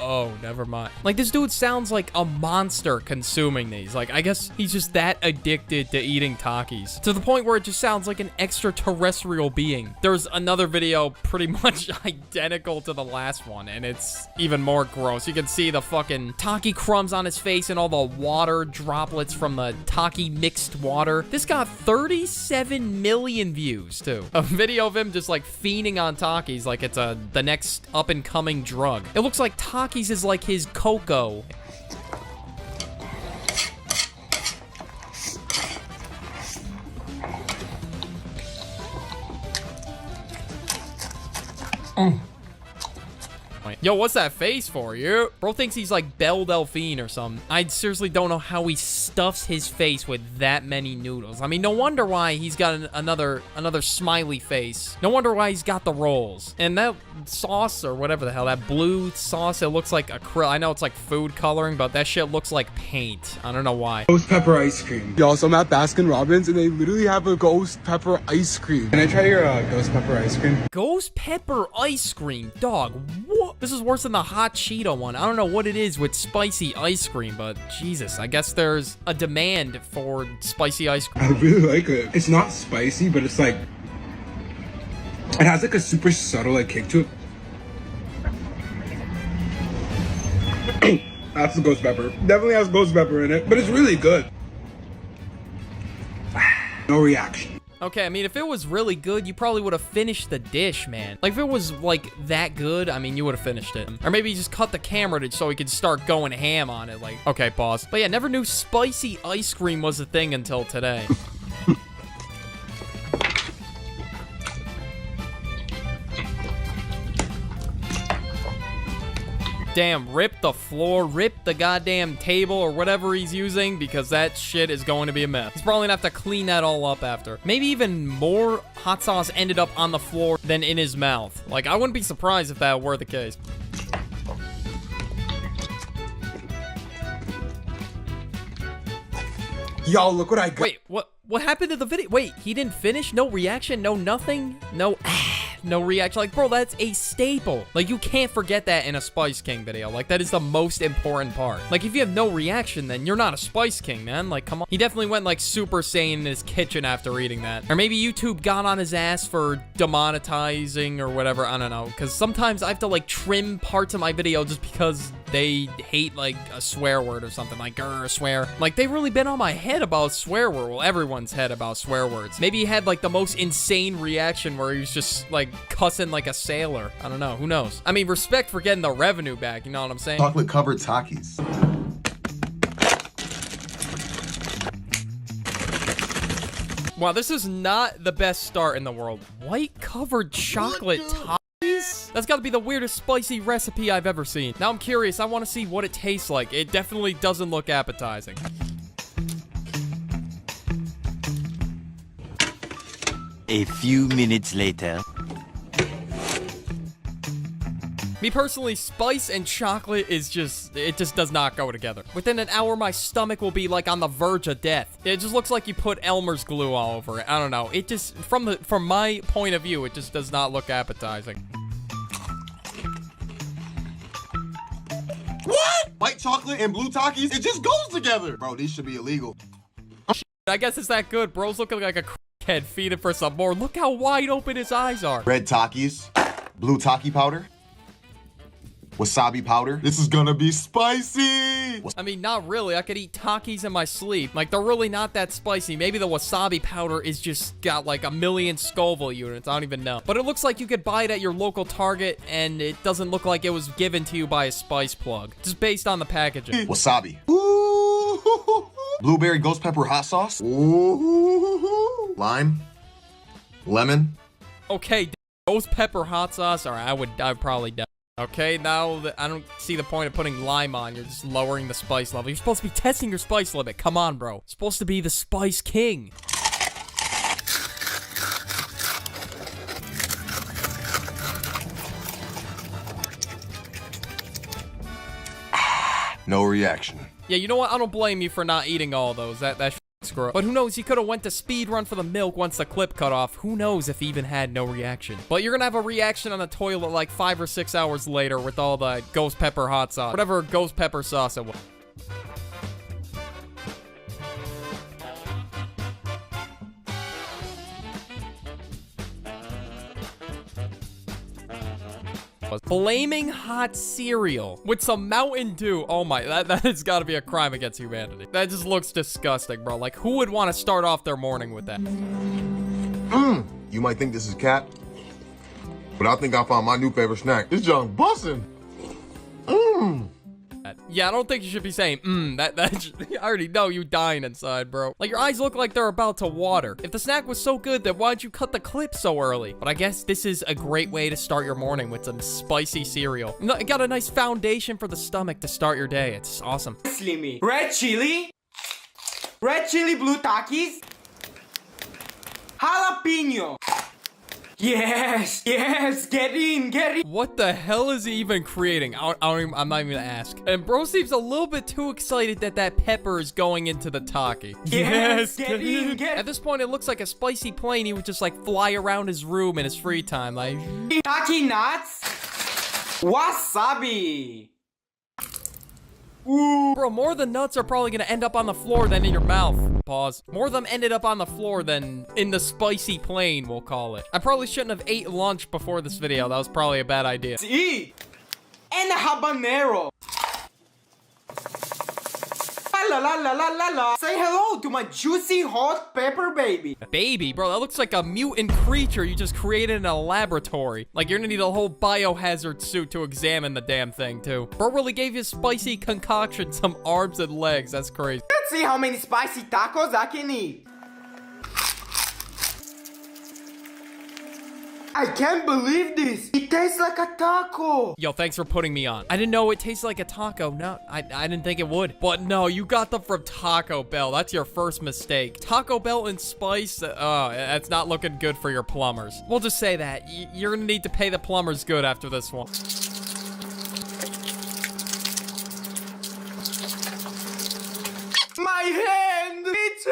Oh, never mind. Like, this dude sounds like a monster consuming these. Like, I guess he's just that addicted to eating Takis. To the point where it just sounds like an extraterrestrial being. There's another video pretty much identical to the last one, and it's even more gross. You can see the fucking Taki crumbs on his face and all the water droplets from the Taki mixed water. This got 37 million views, too. A video of him just, like, fiending on Takis like it's the next up-and-coming drug. It looks like Takis is like his cocoa. Yo, what's that face for? You bro thinks he's like Belle Delphine or something. I seriously don't know how he stuffs his face with that many noodles. I mean, no wonder why he's got another smiley face. No wonder why he's got the rolls. And that sauce or whatever the hell, that blue sauce, it looks like acrylic. I know it's like food coloring, but that shit looks like paint. I don't know why. Ghost pepper ice cream. Y'all, so I'm at Baskin Robbins and they literally have a ghost pepper ice cream. Can I try your ghost pepper ice cream? Ghost pepper ice cream? Dog, what? This is worse than the hot Cheeto one. I don't know what it is with spicy ice cream, but Jesus, I guess there's a demand for spicy ice cream. I really like it. It's not spicy, but it's like, it has like a super subtle like kick to it. That's the ghost pepper. Definitely has ghost pepper in it, but it's really good. No reaction. Okay, I mean, if it was really good, you probably would have finished the dish, man. Like, if it was, like, that good, I mean, you would have finished it. Or maybe you just cut the camera so he could start going ham on it. Like, okay, pause. But yeah, never knew spicy ice cream was a thing until today. Damn, rip the floor, rip the goddamn table or whatever he's using, because that shit is going to be a mess. He's probably gonna have to clean that all up after. Maybe even more hot sauce ended up on the floor than in his mouth. Like, I wouldn't be surprised if that were the case. Yo, look what I got. Wait, what happened to the video? Wait, he didn't finish? No reaction? No nothing? No no reaction? Like, bro, that's a staple. Like, you can't forget that in a Spice King video. Like, that is the most important part. Like, if you have no reaction, then you're not a Spice King, man. Like, come on. He definitely went, like, Super Saiyan in his kitchen after eating that. Or maybe YouTube got on his ass for demonetizing or whatever. I don't know. Because sometimes I have to, like, trim parts of my video just because they hate, like, a swear word or something. Like, grr, swear. Like, they've really been on my head about swear word. Well, everyone's head about swear words. Maybe he had, like, the most insane reaction where he was just, like, cussing like a sailor. I don't know. Who knows? I mean, respect for getting the revenue back. You know what I'm saying? Chocolate covered Takis. Wow, this is not the best start in the world. White covered chocolate Takis? That's gotta be the weirdest spicy recipe I've ever seen. Now I'm curious. I want to see what it tastes like. It definitely doesn't look appetizing. A few minutes later. Me personally, spice and chocolate is just, it just does not go together. Within an hour, my stomach will be like on the verge of death. It just looks like you put Elmer's glue all over it. I don't know. It just, from my point of view, it just does not look appetizing. What? White chocolate and blue Takis? It just goes together. Bro, these should be illegal. I guess it's that good. Bro's looking like a crackhead feeding for some more. Look how wide open his eyes are. Red Takis, blue Taki powder, wasabi powder. This is gonna be spicy. I mean, not really. I could eat Takis in my sleep. Like, they're really not that spicy. Maybe the wasabi powder is just got like 1,000,000 Scoville units. I don't even know. But it looks like you could buy it at your local Target, and it doesn't look like it was given to you by a spice plug. Just based on the packaging. Wasabi. Ooh. Blueberry ghost pepper hot sauce. Ooh. Lime. Lemon. Okay, ghost pepper hot sauce. All right, I'd probably die. Okay, now that I don't see the point of putting lime on. You're just lowering the spice level. You're supposed to be testing your spice limit. Come on, bro. You're supposed to be the Spice King. No reaction. Yeah, you know what? I don't blame you for not eating all those. That screw up. But who knows? He could have went to speed run for the milk once the clip cut off. Who knows if he even had no reaction. But you're gonna have a reaction on the toilet like 5 or 6 hours later with all the ghost pepper hot sauce. Whatever ghost pepper sauce it was. Flaming hot cereal with some Mountain Dew. Oh my, that has got to be a crime against humanity. That just looks disgusting, bro. Like, who would want to start off their morning with that? You might think this is cat, but I think I found my new favorite snack. It's junk bussin'. Yeah, I don't think you should be saying, I already know you dying inside, bro. Like, your eyes look like they're about to water. If the snack was so good, then why'd you cut the clip so early? But I guess this is a great way to start your morning with some spicy cereal. It got a nice foundation for the stomach to start your day. It's awesome. Slimmy. Red chili, blue Takis, jalapeno. Yes, get in. What the hell is he even creating? I'm not even gonna ask. And bro seems a little bit too excited that pepper is going into the Taki. Yes, get in. At this point, it looks like a spicy plane. He would just like fly around his room in his free time, like. Taki nuts, wasabi. Ooh. Bro, more of the nuts are probably gonna end up on the floor than in your mouth. Pause. More of them ended up on the floor than in the spicy plane, we'll call it. I probably shouldn't have ate lunch before this video. That was probably a bad idea. See? And a habanero. La. Say hello to my juicy hot pepper baby. Baby? Bro, that looks like a mutant creature you just created in a laboratory. Like, you're gonna need a whole biohazard suit to examine the damn thing, too. Bro really gave his spicy concoction some arms and legs. That's crazy. Let's see how many spicy tacos I can eat. I can't believe this. It tastes like a taco. Yo, thanks for putting me on. I didn't know it tasted like a taco. No, I didn't think it would. But no, you got them from Taco Bell. That's your first mistake. Taco Bell and spice, that's not looking good for your plumbers. We'll just say that. You're gonna need to pay the plumbers good after this one. My hand, it's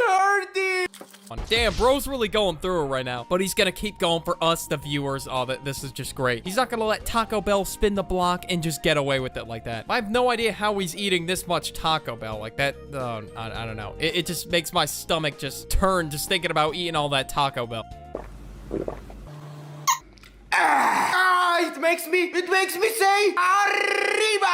Damn, bro's really going through it right now. But he's gonna keep going for us, the viewers. Oh, this is just great. He's not gonna let Taco Bell spin the block and just get away with it like that. I have no idea how he's eating this much Taco Bell like that. I don't know. It just makes my stomach just turn just thinking about eating all that Taco Bell. It makes me say arriba.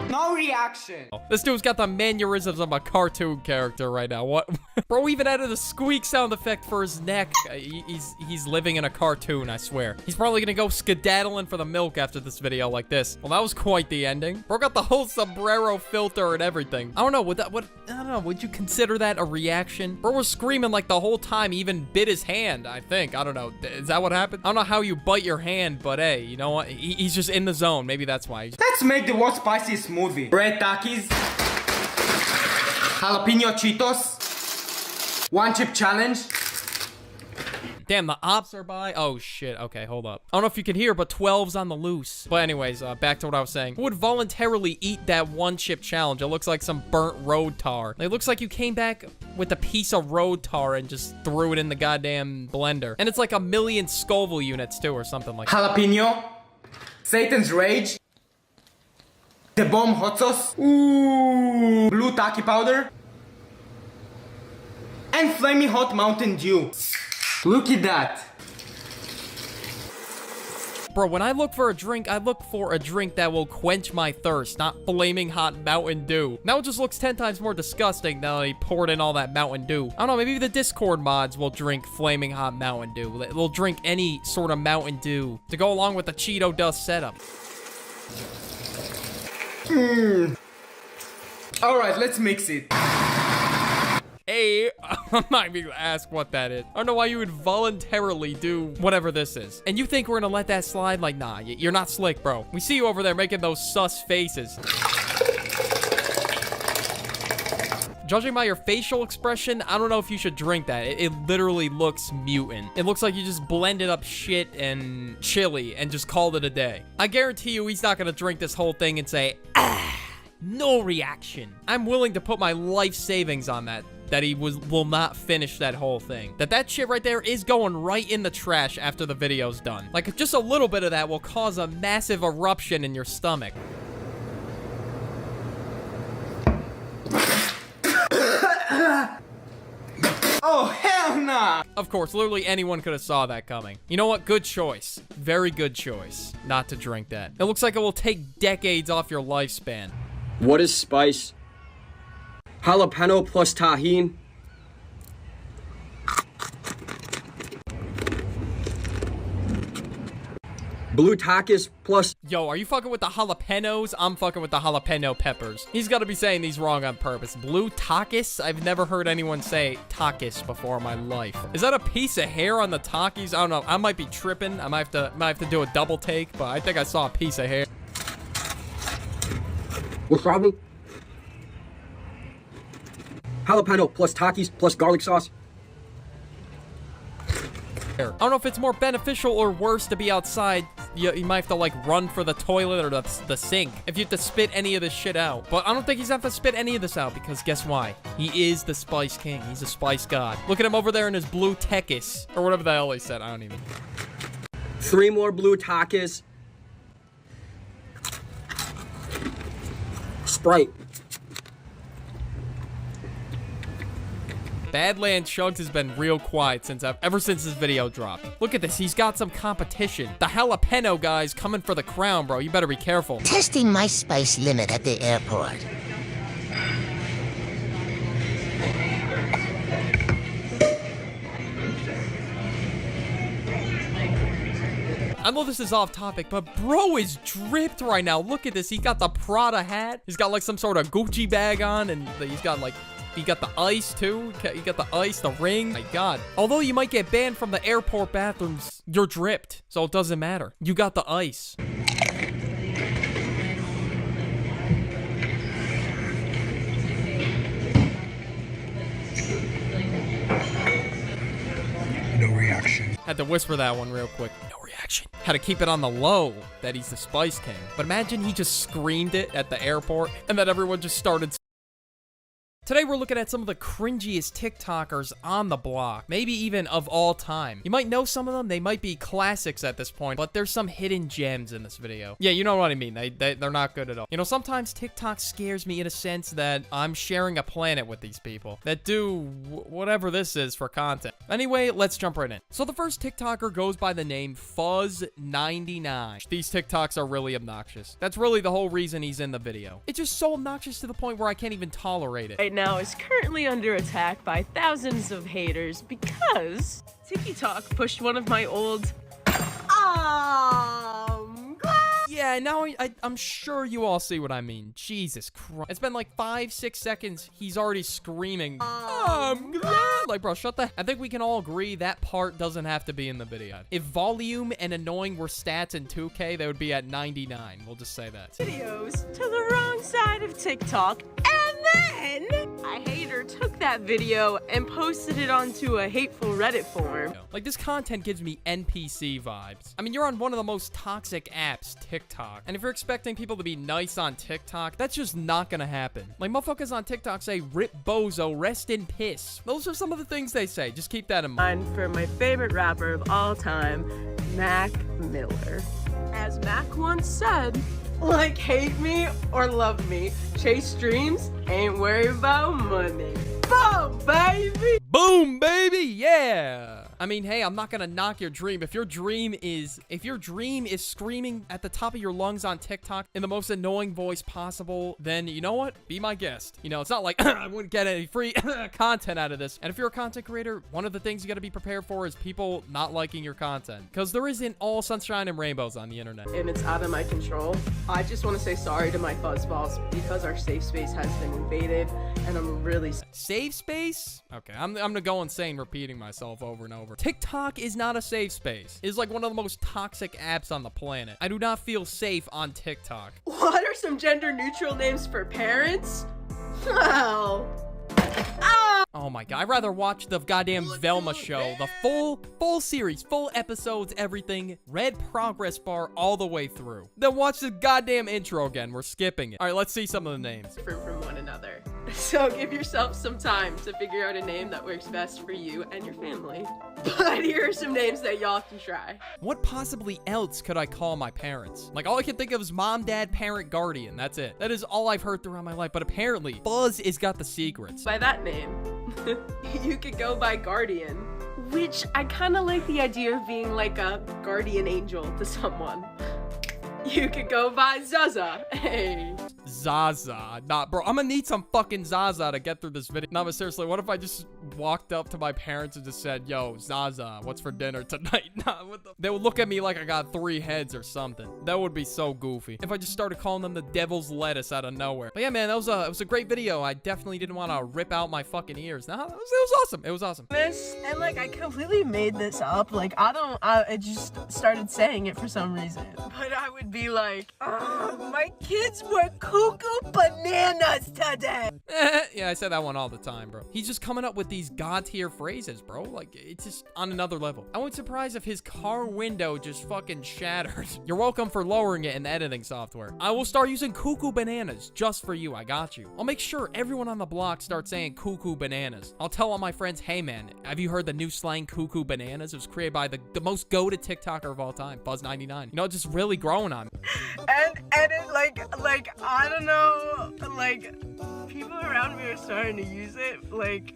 No reaction. This dude's got the mannerisms of a cartoon character right now. What? Bro even added a squeak sound effect for his neck. He's living in a cartoon, I swear. He's probably gonna go skedaddling for the milk after this video like this. Well, that was quite the ending. Bro got the whole sombrero filter and everything. I don't know, I don't know, would you consider that a reaction? Bro was screaming like the whole time, he even bit his hand, I think. I don't know. Is that what happened? I don't know how you bite your hand, but hey, you know what? He's just in the zone. Maybe that's why. Let's make the world's spiciest smoothie. Bread Takis, jalapeno Cheetos, one chip challenge. Damn, the ops are by. Oh, shit. Okay, hold up. I don't know if you can hear, but 12's on the loose. But anyways, back to what I was saying. Who would voluntarily eat that one chip challenge? It looks like some burnt road tar. It looks like you came back with a piece of road tar and just threw it in the goddamn blender. And it's like 1,000,000 Scoville units, too, or something like that. Jalapeno, Satan's Rage, the bomb hot sauce, ooh, blue taki powder, and flaming hot Mountain Dew. Look at that. Bro, when I look for a drink, I look for a drink that will quench my thirst, not flaming hot Mountain Dew. Now it just looks 10 times more disgusting now that he poured in all that Mountain Dew. I don't know, maybe the Discord mods will drink flaming hot Mountain Dew. They'll drink any sort of Mountain Dew to go along with the Cheeto Dust setup. Alright, let's mix it. Hey, I'm not even gonna ask what that is. I don't know why you would voluntarily do whatever this is. And you think we're gonna let that slide? Like, nah, you're not slick, bro. We see you over there making those sus faces. Judging by your facial expression, I don't know if you should drink that. It literally looks mutant. It looks like you just blended up shit and chili and just called it a day. I guarantee you he's not gonna drink this whole thing and say, ah, no reaction. I'm willing to put my life savings on that he will not finish that whole thing. That shit right there is going right in the trash after the video's done. Like, just a little bit of that will cause a massive eruption in your stomach. Oh, hell nah! Of course, literally anyone could have saw that coming. You know what? Good choice. Very good choice not to drink that. It looks like it will take decades off your lifespan. What is spice? Jalapeno plus tahini. Blue takis plus... Yo, are you fucking with the jalapenos? I'm fucking with the jalapeno peppers. He's got to be saying these wrong on purpose. Blue takis? I've never heard anyone say takis before in my life. Is that a piece of hair on the takis? I don't know. I might be tripping. I might have to do a double take, but I think I saw a piece of hair. Wasabi. Jalapeno plus takis plus garlic sauce. I don't know if it's more beneficial or worse to be outside. You might have to, like, run for the toilet or the sink if you have to spit any of this shit out. But I don't think he's have to spit any of this out because guess why? He is the Spice King. He's a Spice God. Look at him over there in his blue tekis or whatever the hell he said. I don't even. 3 more blue takis. Sprite. Badland Chugs has been real quiet ever since this video dropped. Look at this, he's got some competition. The jalapeno guy's coming for the crown, bro. You better be careful. Testing my spice limit at the airport. I know this is off topic, but bro is dripped right now. Look at this. He got the Prada hat. He's got like some sort of Gucci bag on, and he's got like... He got the ice, too. You got the ice, the ring. My God. Although you might get banned from the airport bathrooms, you're dripped, so it doesn't matter. You got the ice. No reaction. Had to whisper that one real quick. No reaction. Had to keep it on the low that he's the Spice King. But imagine he just screamed it at the airport, and then everyone just started Today we're looking at some of the cringiest TikTokers on the block, maybe even of all time. You might know some of them, they might be classics at this point, but there's some hidden gems in this video. Yeah, you know what I mean, they're not good at all. You know, sometimes TikTok scares me in a sense that I'm sharing a planet with these people that do whatever this is for content. Anyway, let's jump right in. So the first TikToker goes by the name Fuzz99. These TikToks are really obnoxious. That's really the whole reason he's in the video. It's just so obnoxious to the point where I can't even tolerate it. Right now is currently under attack by thousands of haters because TikTok pushed one of my old Yeah, now I'm sure you all see what I mean. Jesus Christ. It's been like 5-6 seconds. He's already screaming. Like, bro, shut the... I think we can all agree that part doesn't have to be in the video. If volume and annoying were stats in 2K, they would be at 99. We'll just say that. Videos to the wrong side of TikTok, and then a hater took that video and posted it onto a hateful Reddit forum. Like, this content gives me NPC vibes. I mean, you're on one of the most toxic apps, TikTok. And if you're expecting people to be nice on TikTok, that's just not gonna happen. Like, motherfuckers on TikTok say, "Rip Bozo, rest in piss." Those are some of the things they say. Just keep that in mind. For my favorite rapper of all time, Mac Miller. As Mac once said, like, hate me or love me, chase dreams, ain't worried about money. Boom, baby! Boom, baby, yeah! I mean, hey, I'm not gonna knock your dream. If your dream is screaming at the top of your lungs on TikTok in the most annoying voice possible, then you know what? Be my guest. You know, it's not like I wouldn't get any free content out of this. And if you're a content creator, one of the things you gotta be prepared for is people not liking your content. Because there isn't all sunshine and rainbows on the internet. And it's out of my control. I just want to say sorry to my fuzzballs because our safe space has been invaded, and I'm really... Safe space? Okay, I'm gonna go insane repeating myself over and over. TikTok is not a safe space. It's like one of the most toxic apps on the planet. I do not feel safe on TikTok. What are some gender neutral names for parents? Well... Oh my god, I'd rather watch the goddamn Velma show. The full series, full episodes, everything. Red progress bar all the way through. Then watch the goddamn intro again. We're skipping it. Alright, let's see some of the names. Different from one another. So give yourself some time to figure out a name that works best for you and your family. But here are some names that y'all can try. What possibly else could I call my parents? Like, all I can think of is mom, dad, parent, guardian. That's it. That is all I've heard throughout my life. But apparently, Buzz has got the secrets. By that name, you could go by Guardian, which I kind of like the idea of being like a guardian angel to someone. You could go by Zaza. Hey. Zaza. Nah, bro, I'm gonna need some fucking Zaza to get through this video. No, but seriously, what if I just walked up to my parents and just said, "Yo, Zaza, what's for dinner tonight?" Nah, they would look at me like I got 3 heads or something. That would be so goofy. If I just started calling them the devil's lettuce out of nowhere. But yeah, man, it was a great video. I definitely didn't want to rip out my fucking ears. Nah, it was awesome. It was awesome. This, and like, I completely made this up. Like, I just started saying it for some reason. But I would be like, oh, my kids were cuckoo bananas today. Yeah, I say that one all the time, bro. He's just coming up with these god tier phrases, bro. Like, it's just on another level. I wouldn't surprise if his car window just fucking shattered. You're welcome for lowering it in the editing software. I will start using cuckoo bananas just for you. I got you. I'll make sure everyone on the block starts saying cuckoo bananas. I'll tell all my friends, hey man, have you heard the new slang cuckoo bananas? It was created by the most goated TikToker of all time, Buzz99. You know, it's just really growing on me. And it like I don't know, like people around me are starting to use it. Like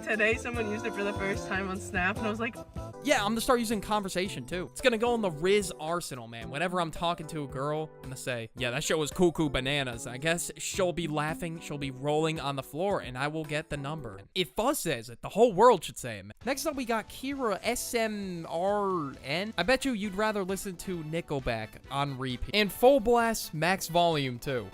today someone used it for the first time on Snap and I was like, yeah, I'm gonna start using conversation too. It's gonna go in the Riz arsenal, man. Whenever I'm talking to a girl, I'm gonna say, yeah, that show was cuckoo bananas. I guess she'll be laughing, she'll be rolling on the floor, and I will get the number. If Fuzz says it, the whole world should say it, man. Next up, we got Kira SMRN. I bet you'd rather listen to Nickelback on repeat. And full blast, max volume too.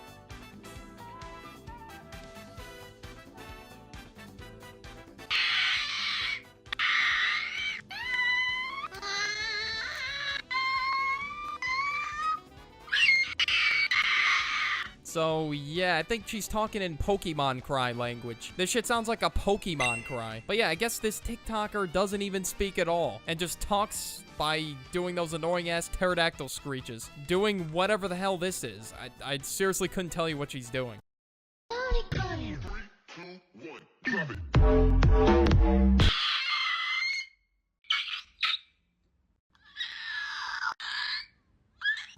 So, yeah, I think she's talking in Pokemon cry language. This shit sounds like a Pokemon cry. But yeah, I guess this TikToker doesn't even speak at all and just talks by doing those annoying-ass pterodactyl screeches. Doing whatever the hell this is. I seriously couldn't tell you what she's doing.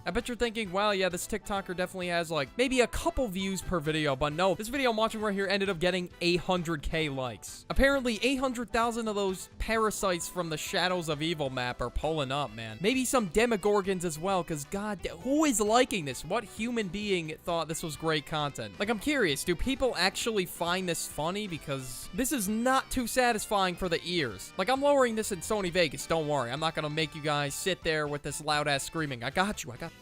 I bet you're thinking, wow, yeah, this TikToker definitely has, like, maybe a couple views per video, but no, this video I'm watching right here ended up getting 800k likes. Apparently, 800,000 of those parasites from the Shadows of Evil map are pulling up, man. Maybe some Demogorgons as well, because, god, who is liking this? What human being thought this was great content? Like, I'm curious, do people actually find this funny? Because this is not too satisfying for the ears. Like, I'm lowering this in Sony Vegas, don't worry. I'm not gonna make you guys sit there with this loud-ass screaming. I got you, I got you.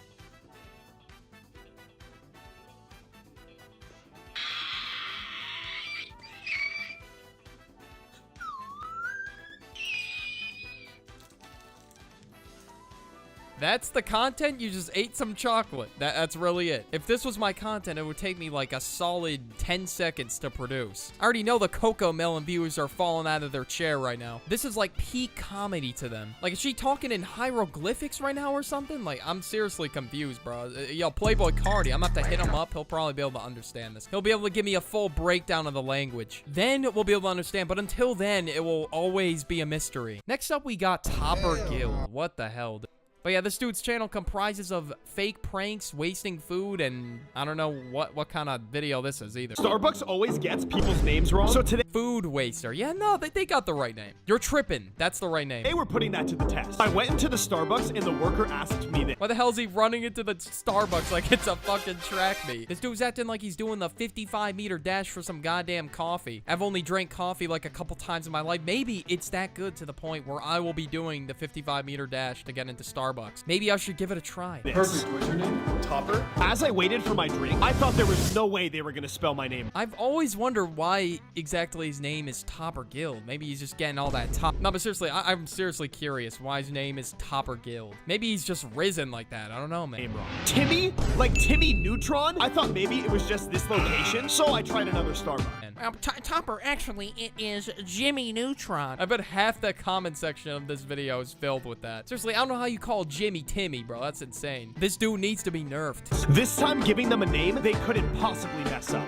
That's the content? You just ate some chocolate. That's really it. If this was my content, it would take me like a solid 10 seconds to produce. I already know the Coco Melon viewers are falling out of their chair right now. This is like peak comedy to them. Like, is she talking in hieroglyphics right now or something? Like, I'm seriously confused, bro. Yo, Playboy Cardi, I'm gonna have to hit him up. He'll probably be able to understand this. He'll be able to give me a full breakdown of the language. Then we'll be able to understand, but until then, it will always be a mystery. Next up, we got Topper Guild. What the hell, dude? But yeah, this dude's channel comprises of fake pranks, wasting food, and I don't know what kind of video this is either. Starbucks always gets people's names wrong, so today... Food waster. Yeah, no, they got the right name. You're tripping. That's the right name. They were putting that to the test. I went into the Starbucks and the worker asked me that. Why the hell is he running into the Starbucks like it's a fucking track meet? This dude's acting like he's doing the 55-meter dash for some goddamn coffee. I've only drank coffee like a couple times in my life. Maybe it's that good to the point where I will be doing the 55-meter dash to get into Starbucks. Maybe I should give it a try. Perfect. What's your name? Topper. As I waited for my drink, I thought there was no way they were gonna spell my name. I've always wondered why exactly his name is Topper Guild. Maybe he's just getting all that top. No, but seriously, I'm seriously curious why his name is Topper Guild. Maybe he's just risen like that. I don't know, man. Timmy? Like Timmy Neutron? I thought maybe it was just this location, so I tried another Starbucks. Topper, actually, it is Jimmy Neutron. I bet half the comment section of this video is filled with that. Seriously, I don't know how you call Jimmy Timmy, bro. That's insane. This dude needs to be nerfed. This time, giving them a name they couldn't possibly mess up.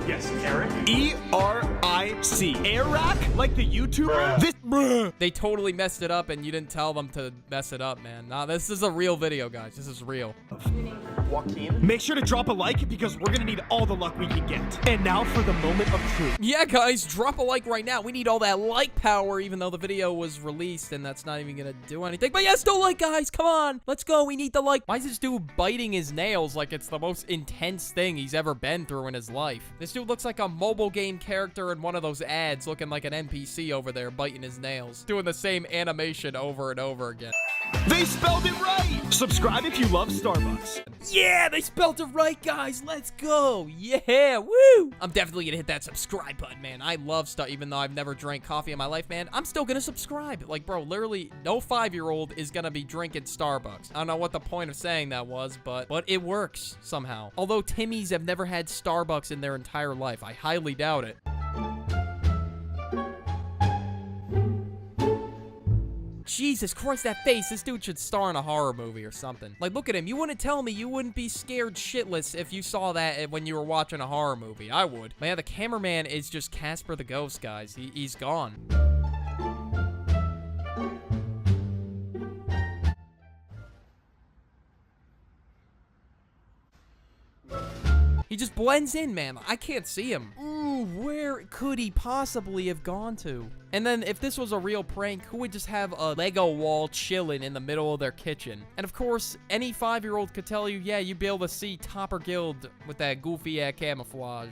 Yes, Eric? E-R-I-C. Eric? Like the YouTuber? This... They totally messed it up and you didn't tell them to mess it up, man. Nah, this is a real video, guys. This is real. Joaquin. Make sure to drop a like because we're gonna need all the luck we can get. And now for the moment of truth. Yeah, guys, drop a like right now. We need all that like power, even though the video was released and that's not even gonna do anything. But yes, still like, guys. Come on. Let's go. We need the like. Why is this dude biting his nails like it's the most intense thing he's ever been through in his life? This dude looks like a mobile game character in one of those ads, looking like an NPC over there biting his nails, doing the same animation over and over again. They spelled it right! Subscribe if you love Starbucks. Yeah, they spelled it right, guys. Let's go. Yeah, woo! I'm definitely gonna hit that subscribe button, man. I love stuff, even though I've never drank coffee in my life, man. I'm still gonna subscribe. Like, bro, literally, no 5-year-old is gonna be drinking Starbucks. I don't know what the point of saying that was, but it works somehow. Although Timmys have never had Starbucks in their entire life. I highly doubt it. Jesus Christ, that face. This dude should star in a horror movie or something. Like, look at him. You wouldn't tell me you wouldn't be scared shitless if you saw that when you were watching a horror movie. I would. But yeah, the cameraman is just Casper the Ghost, guys. He's gone. He just blends in, man. I can't see him. Ooh, where could he possibly have gone to? And then if this was a real prank, who would just have a Lego wall chilling in the middle of their kitchen? And of course, any 5-year-old could tell you, yeah, you'd be able to see Topper Guild with that goofy camouflage.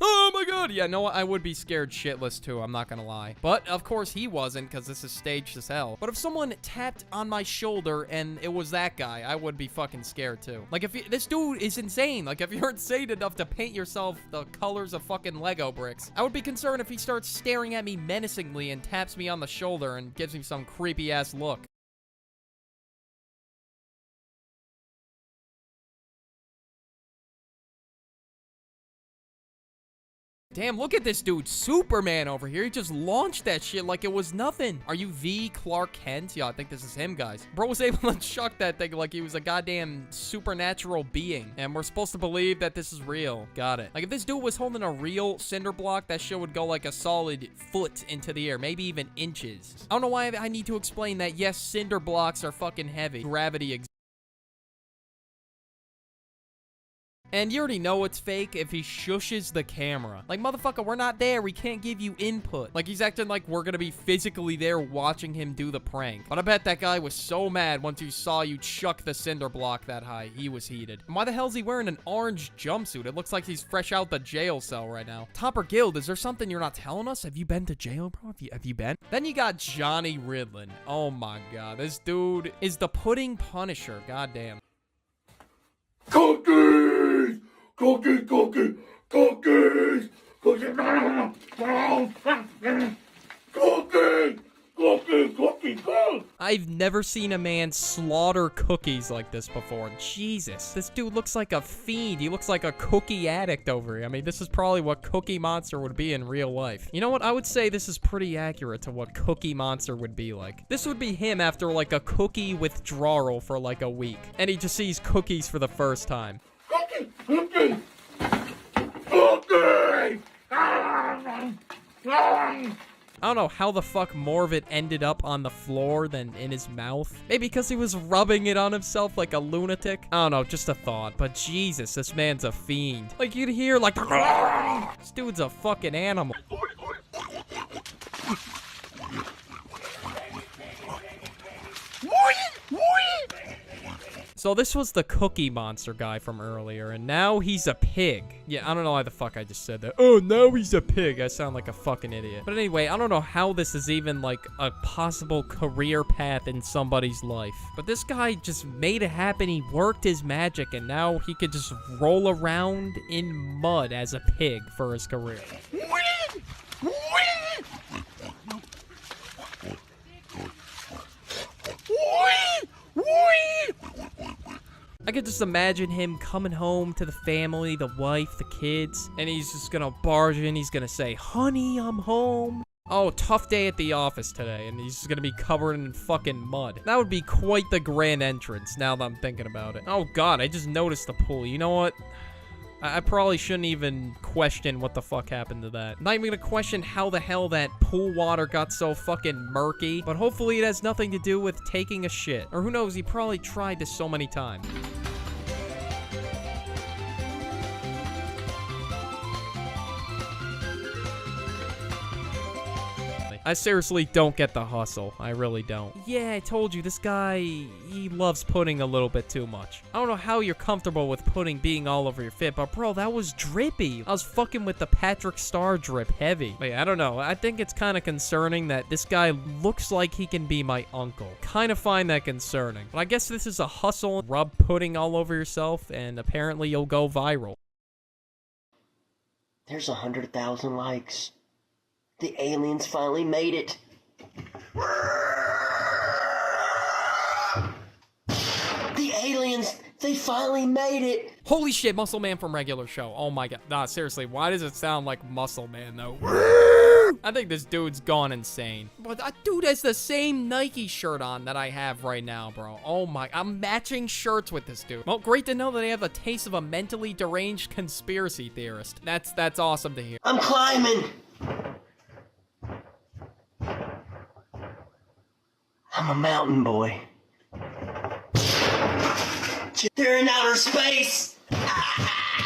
Oh my god! Yeah, no, I would be scared shitless too, I'm not gonna lie. But, of course, he wasn't, because this is staged as hell. But if someone tapped on my shoulder and it was that guy, I would be fucking scared too. Like, this dude is insane. Like, if you're insane enough to paint yourself the colors of fucking Lego bricks, I would be concerned if he starts staring at me menacingly and taps me on the shoulder and gives me some creepy-ass look. Damn, look at this dude, Superman over here. He just launched that shit like it was nothing. Are you the Clark Kent? Yeah, I think this is him, guys. Bro was able to chuck that thing like he was a goddamn supernatural being. And we're supposed to believe that this is real. Got it. Like, if this dude was holding a real cinder block, that shit would go like a solid foot into the air, maybe even inches. I don't know why I need to explain that, yes, cinder blocks are fucking heavy. Gravity exists. And you already know it's fake if he shushes the camera. Like, motherfucker, we're not there. We can't give you input. Like, he's acting like we're gonna be physically there watching him do the prank. But I bet that guy was so mad once he saw you chuck the cinder block that high. He was heated. And why the hell is he wearing an orange jumpsuit? It looks like he's fresh out the jail cell right now. Topper Guild, is there something you're not telling us? Have you been to jail, bro? Have you been? Then you got Johnny Ridlin. Oh my god. This dude is the pudding punisher. Goddamn. Cookies! Cookies, cookies, cookies! Cookies! Cookies! Cookies, cookies, cookies! I've never seen a man slaughter cookies like this before. Jesus. This dude looks like a fiend. He looks like a cookie addict over here. I mean, this is probably what Cookie Monster would be in real life. You know what? I would say this is pretty accurate to what Cookie Monster would be like. This would be him after like a cookie withdrawal for like a week. And he just sees cookies for the first time. Cookies! Cookies! Cookies! I don't know how the fuck more of it ended up on the floor than in his mouth. Maybe because he was rubbing it on himself like a lunatic. I don't know, just a thought. But Jesus, this man's a fiend. Like, you'd hear like, this dude's a fucking animal. So this was the Cookie Monster guy from earlier, and now he's a pig. Yeah, I don't know why the fuck I just said that. Oh, now he's a pig. I sound like a fucking idiot. But anyway, I don't know how this is even, like, a possible career path in somebody's life. But this guy just made it happen. He worked his magic, and now he could just roll around in mud as a pig for his career. I could just imagine him coming home to the family, the wife, the kids, and he's just gonna barge in, he's gonna say, "Honey, I'm home." Oh, tough day at the office today, and he's just gonna be covered in fucking mud. That would be quite the grand entrance, now that I'm thinking about it. Oh god, I just noticed the pool. You know what? I probably shouldn't even question what the fuck happened to that. Not even gonna question how the hell that pool water got so fucking murky, but hopefully it has nothing to do with taking a shit. Or who knows, he probably tried this so many times. I seriously don't get the hustle. I really don't. Yeah, I told you, this guy, he loves pudding a little bit too much. I don't know how you're comfortable with pudding being all over your fit, but bro, that was drippy. I was fucking with the Patrick Star drip heavy. But yeah, I don't know. I think it's kind of concerning that this guy looks like he can be my uncle. Kind of find that concerning. But I guess this is a hustle. Rub pudding all over yourself, and apparently you'll go viral. There's 100,000 likes. The aliens finally made it. The aliens, they finally made it. Holy shit, Muscle Man from regular show. Oh my god. Nah, seriously, why does it sound like Muscle Man, though? I think this dude's gone insane. But that dude has the same Nike shirt on that I have right now, bro. Oh my, I'm matching shirts with this dude. Well, great to know that I have the taste of a mentally deranged conspiracy theorist. That's awesome to hear. I'm climbing. I'm a mountain boy. They're in outer space!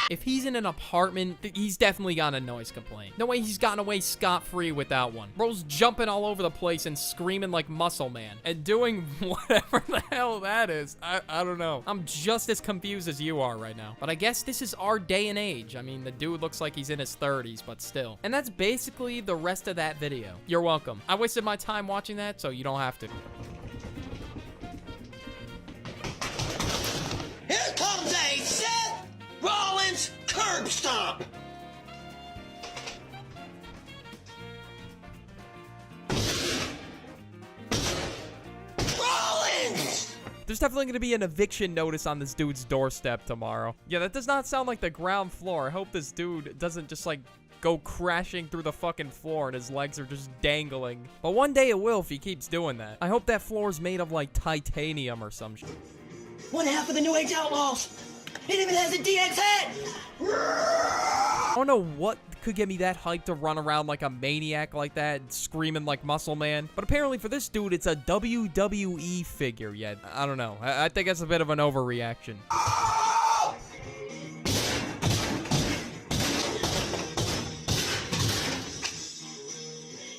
If he's in an apartment, he's definitely got a noise complaint. No way he's gotten away scot-free without one. Bro's jumping all over the place and screaming like Muscle Man. And doing whatever the hell that is. I don't know. I'm just as confused as you are right now. But I guess this is our day and age. I mean, the dude looks like he's in his 30s, but still. And that's basically the rest of that video. You're welcome. I wasted my time watching that, so you don't have to. Here comes a Seth Rollins curb stomp! Rollins! There's definitely going to be an eviction notice on this dude's doorstep tomorrow. Yeah, that does not sound like the ground floor. I hope this dude doesn't just, like, go crashing through the fucking floor and his legs are just dangling. But one day it will if he keeps doing that. I hope that floor is made of, like, titanium or some shit. One half of the New Age Outlaws. It even has a DX head. I don't know what could get me that hyped to run around like a maniac like that, screaming like Muscle Man. But apparently for this dude, it's a WWE figure yet. I don't know. I think that's a bit of an overreaction.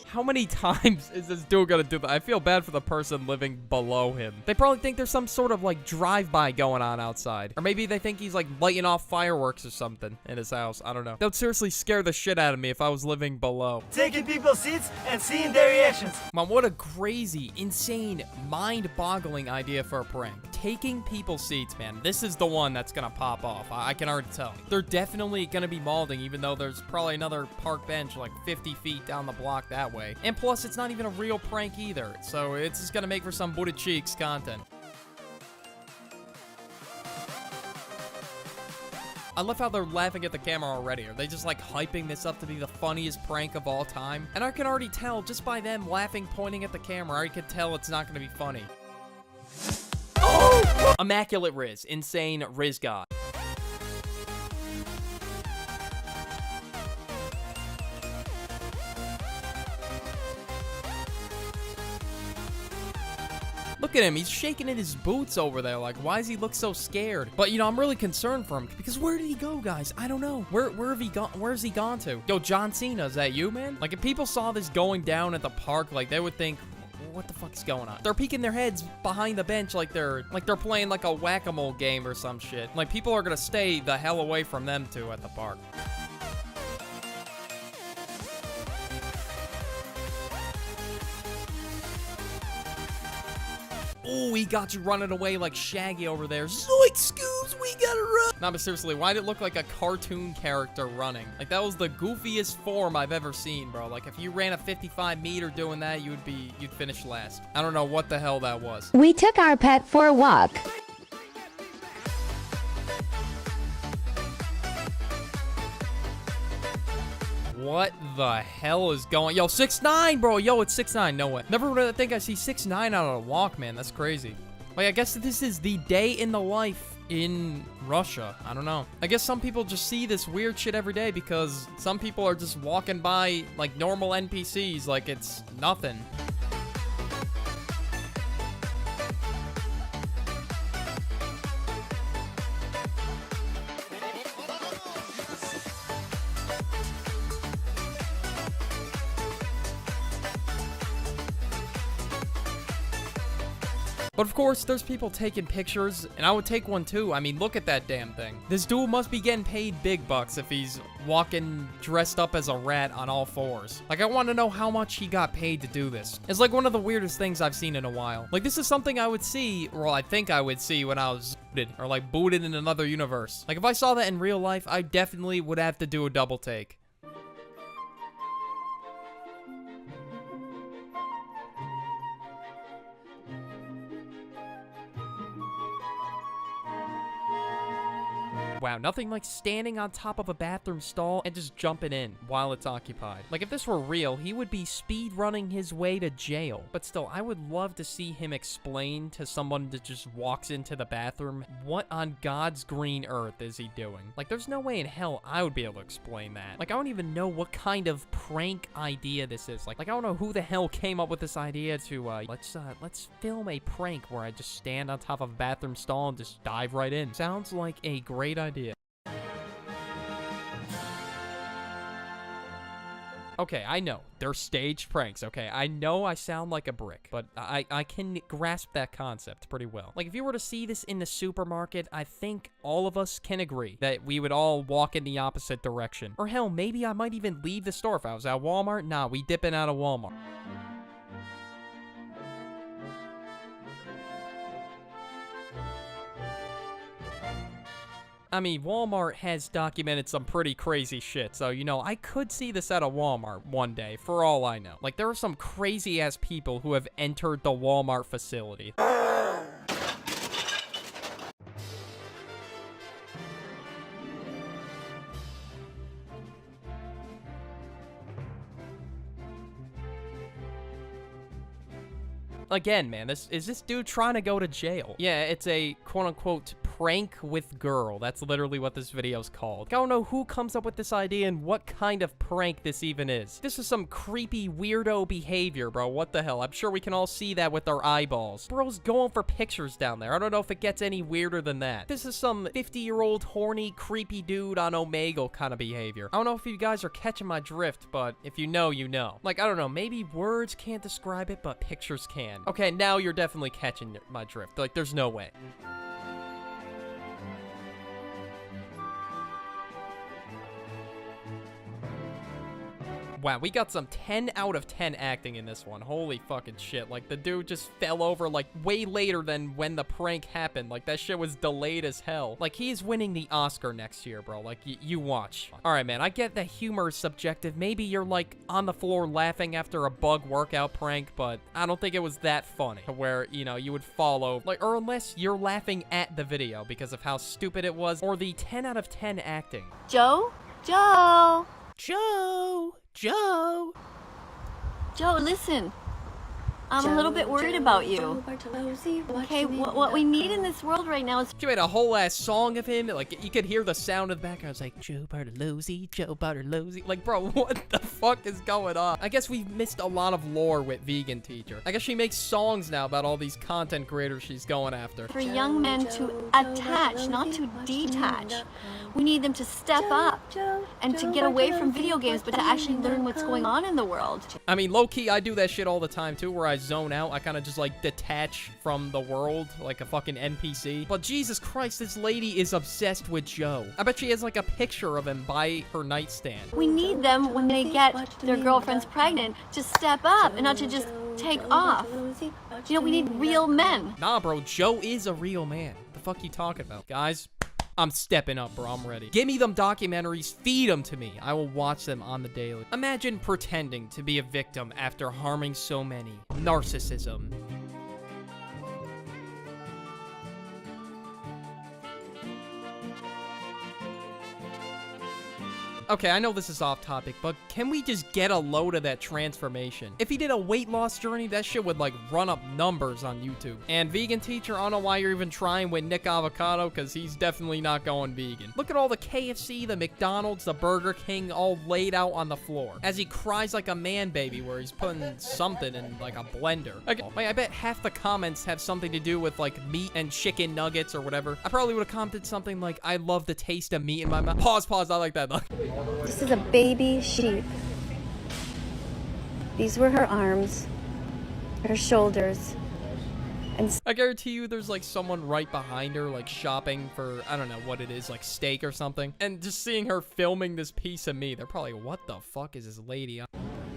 How many times is this dude gonna do that? I feel bad for the person living below him. They probably think there's some sort of like drive-by going on outside. Or maybe they think he's like lighting off fireworks or something in his house. I don't know. That would seriously scare the shit out of me if I was living below. Taking people's seats and seeing their reactions. Man, what a crazy, insane, mind-boggling idea for a prank. Taking people's seats, man. This is the one that's gonna pop off. I can already tell. They're definitely gonna be molding, even though there's probably another park bench like 50 feet down the block that way. And plus, it's not even a real prank either, so it's just gonna make for some booty cheeks content. I love how they're laughing at the camera already. Are they just like hyping this up to be the funniest prank of all time? And I can already tell just by them laughing, pointing at the camera, I could tell it's not gonna be funny. Oh! Immaculate Riz. Insane Riz God. Look at him, he's shaking in his boots over there. Like, why does he look so scared? But, you know, I'm really concerned for him because where did he go, guys? I don't know. Where has he gone to? Yo, John Cena, is that you, man? Like, if people saw this going down at the park, like, they would think, what the fuck is going on? They're peeking their heads behind the bench like they're playing like a whack-a-mole game or some shit. Like, people are gonna stay the hell away from them too at the park. Oh, he got you running away like Shaggy over there. Zoink, Scoobs, we gotta run. Nah, but seriously, why did it look like a cartoon character running? Like, that was the goofiest form I've ever seen, bro. Like, if you ran a 55-meter doing that, you'd finish last. I don't know what the hell that was. We took our pet for a walk. What the hell is going? Yo, 6ix9ine, bro. Yo, it's 6ix9ine. No way. Never would think I see 6ix9ine out on a walk, man. That's crazy. Like, I guess this is the day in the life in Russia. I don't know. I guess some people just see this weird shit every day because some people are just walking by like normal NPCs like it's nothing. But of course, there's people taking pictures, and I would take one too. I mean, look at that damn thing. This dude must be getting paid big bucks if he's walking dressed up as a rat on all fours. Like, I want to know how much he got paid to do this. It's like one of the weirdest things I've seen in a while. Like, this is something I would see, or I think I would see when I was zooted, or like booted in another universe. Like, if I saw that in real life, I definitely would have to do a double take. Wow, nothing like standing on top of a bathroom stall and just jumping in while it's occupied. Like, if this were real, he would be speed running his way to jail. But still, I would love to see him explain to someone that just walks into the bathroom, what on God's green earth is he doing? Like, there's no way in hell I would be able to explain that. Like, I don't even know what kind of prank idea this is. Like I don't know who the hell came up with this idea to, let's film a prank where I just stand on top of a bathroom stall and just dive right in. Sounds like a great idea. Okay, I know. They're staged pranks, okay? I know I sound like a brick, but I can grasp that concept pretty well. Like, if you were to see this in the supermarket, I think all of us can agree that we would all walk in the opposite direction. Or hell, maybe I might even leave the store if I was at Walmart. Nah, we dipping out of Walmart. I mean, Walmart has documented some pretty crazy shit, so, you know, I could see this at a Walmart one day, for all I know. Like, there are some crazy-ass people who have entered the Walmart facility. Again, man, is this dude trying to go to jail? Yeah, it's a quote-unquote prank with girl. That's literally what this video's called. I don't know who comes up with this idea and what kind of prank this even is. This is some creepy weirdo behavior, bro. What the hell? I'm sure we can all see that with our eyeballs. Bro's going for pictures down there. I don't know if it gets any weirder than that. This is some 50-year-old horny, creepy dude on Omegle kind of behavior. I don't know if you guys are catching my drift, but if you know, you know. Like, I don't know, maybe words can't describe it, but pictures can. Okay, now you're definitely catching my drift. Like, there's no way. Wow, we got some 10 out of 10 acting in this one. Holy fucking shit. Like, the dude just fell over, like, way later than when the prank happened. Like, that shit was delayed as hell. Like, he's winning the Oscar next year, bro. Like, you watch. Alright, man, I get that humor is subjective. Maybe you're, like, on the floor laughing after a bug workout prank, but I don't think it was that funny to where, you know, you would follow. Like, or unless you're laughing at the video because of how stupid it was, or the 10 out of 10 acting. Joe? Joe? Joe? Joe? Joe, listen. I'm a little bit worried about you. Okay, what we need in this world right now is... She made a whole ass song of him. Like, you could hear the sound in the background. It's like, Joe Bartolozzi, Joe Bartolozzi. Like, bro, what the fuck is going on? I guess we've missed a lot of lore with Vegan Teacher. I guess she makes songs now about all these content creators she's going after. For young men to attach, not to detach. We need them to step up and to get away from video games, but to actually learn what's going on in the world. I mean, low-key, I do that shit all the time, too, where I zone out. I kind of just, like, detach from the world like a fucking NPC. But Jesus Christ, this lady is obsessed with Joe. I bet she has, like, a picture of him by her nightstand. We need them, when they get their girlfriends pregnant, to step up and not to just take off. You know, we need real men. Nah, bro, Joe is a real man. What the fuck you talking about? Guys, I'm stepping up, bro. I'm ready. Give me them documentaries. Feed them to me. I will watch them on the daily. Imagine pretending to be a victim after harming so many. Narcissism. Okay, I know this is off topic, but can we just get a load of that transformation? If he did a weight loss journey, that shit would, like, run up numbers on YouTube. And Vegan Teacher, I don't know why you're even trying with Nick Avocado, because he's definitely not going vegan. Look at all the KFC, the McDonald's, the Burger King, all laid out on the floor. As he cries like a man baby, where he's putting something in, like, a blender. Okay, I bet half the comments have something to do with, like, meat and chicken nuggets or whatever. I probably would have commented something like, I love the taste of meat in my mouth. Pause, I like that, though. This is a baby sheep. These were her arms, her shoulders, and I guarantee you there's like someone right behind her, like shopping for, I don't know what it is, like steak or something. And just seeing her filming this piece of meat, they're probably, what the fuck is this lady on?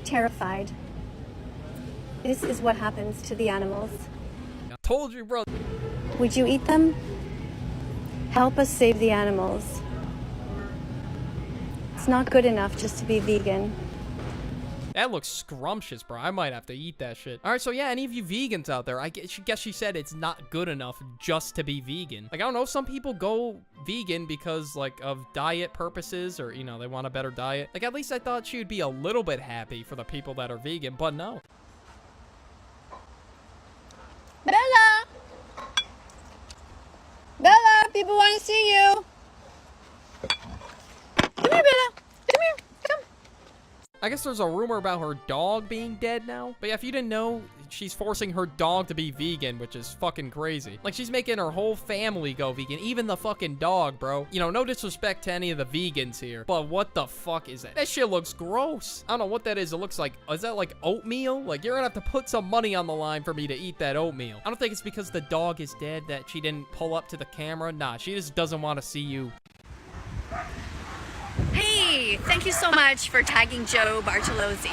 terrified. This is what happens to the animals. I told you, bro. Would you eat them? Help us save the animals. It's not good enough just to be vegan. That looks scrumptious, bro. I might have to eat that shit. All right, so yeah, any of you vegans out there, I guess she said it's not good enough just to be vegan. Like, I don't know, some people go vegan because, like, of diet purposes or, you know, they want a better diet. Like, at least I thought she would be a little bit happy for the people that are vegan, but no. Bella! Bella, people want to see you. Come here, Bella. Come here. Come. I guess there's a rumor about her dog being dead now. But yeah, if you didn't know, she's forcing her dog to be vegan, which is fucking crazy. Like, she's making her whole family go vegan, even the fucking dog, bro. You know, no disrespect to any of the vegans here, but what the fuck is that? That shit looks gross. I don't know what that is. It looks like, is that like oatmeal? Like, you're gonna have to put some money on the line for me to eat that oatmeal. I don't think it's because the dog is dead that she didn't pull up to the camera. Nah, she just doesn't want to see you. Hey, thank you so much for tagging Joe Bartolozzi.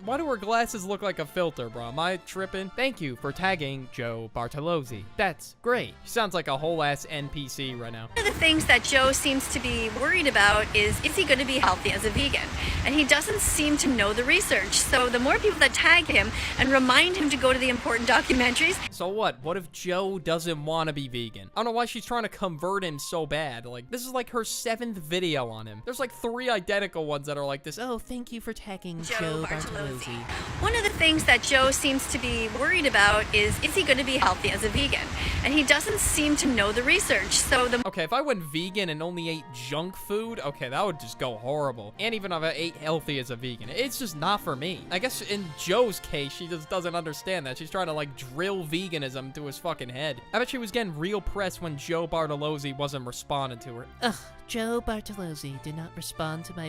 Why do her glasses look like a filter, bro? Am I tripping? Thank you for tagging Joe Bartolozzi. That's great. She sounds like a whole ass NPC right now. One of the things that Joe seems to be worried about is he going to be healthy as a vegan? And he doesn't seem to know the research. So the more people that tag him and remind him to go to the important documentaries. So what? What if Joe doesn't want to be vegan? I don't know why she's trying to convert him so bad. Like, this is like her 7th video on him. There's like 3 identical ones that are like this. Oh, thank you for tagging Joe Bartolozzi. One of the things that Joe seems to be worried about is he going to be healthy as a vegan? And he doesn't seem to know the research, so the... Okay, if I went vegan and only ate junk food, okay, that would just go horrible. And even if I ate healthy as a vegan, it's just not for me. I guess in Joe's case, she just doesn't understand that. She's trying to, like, drill veganism to his fucking head. I bet she was getting real pressed when Joe Bartolozzi wasn't responding to her. Ugh, Joe Bartolozzi did not respond to my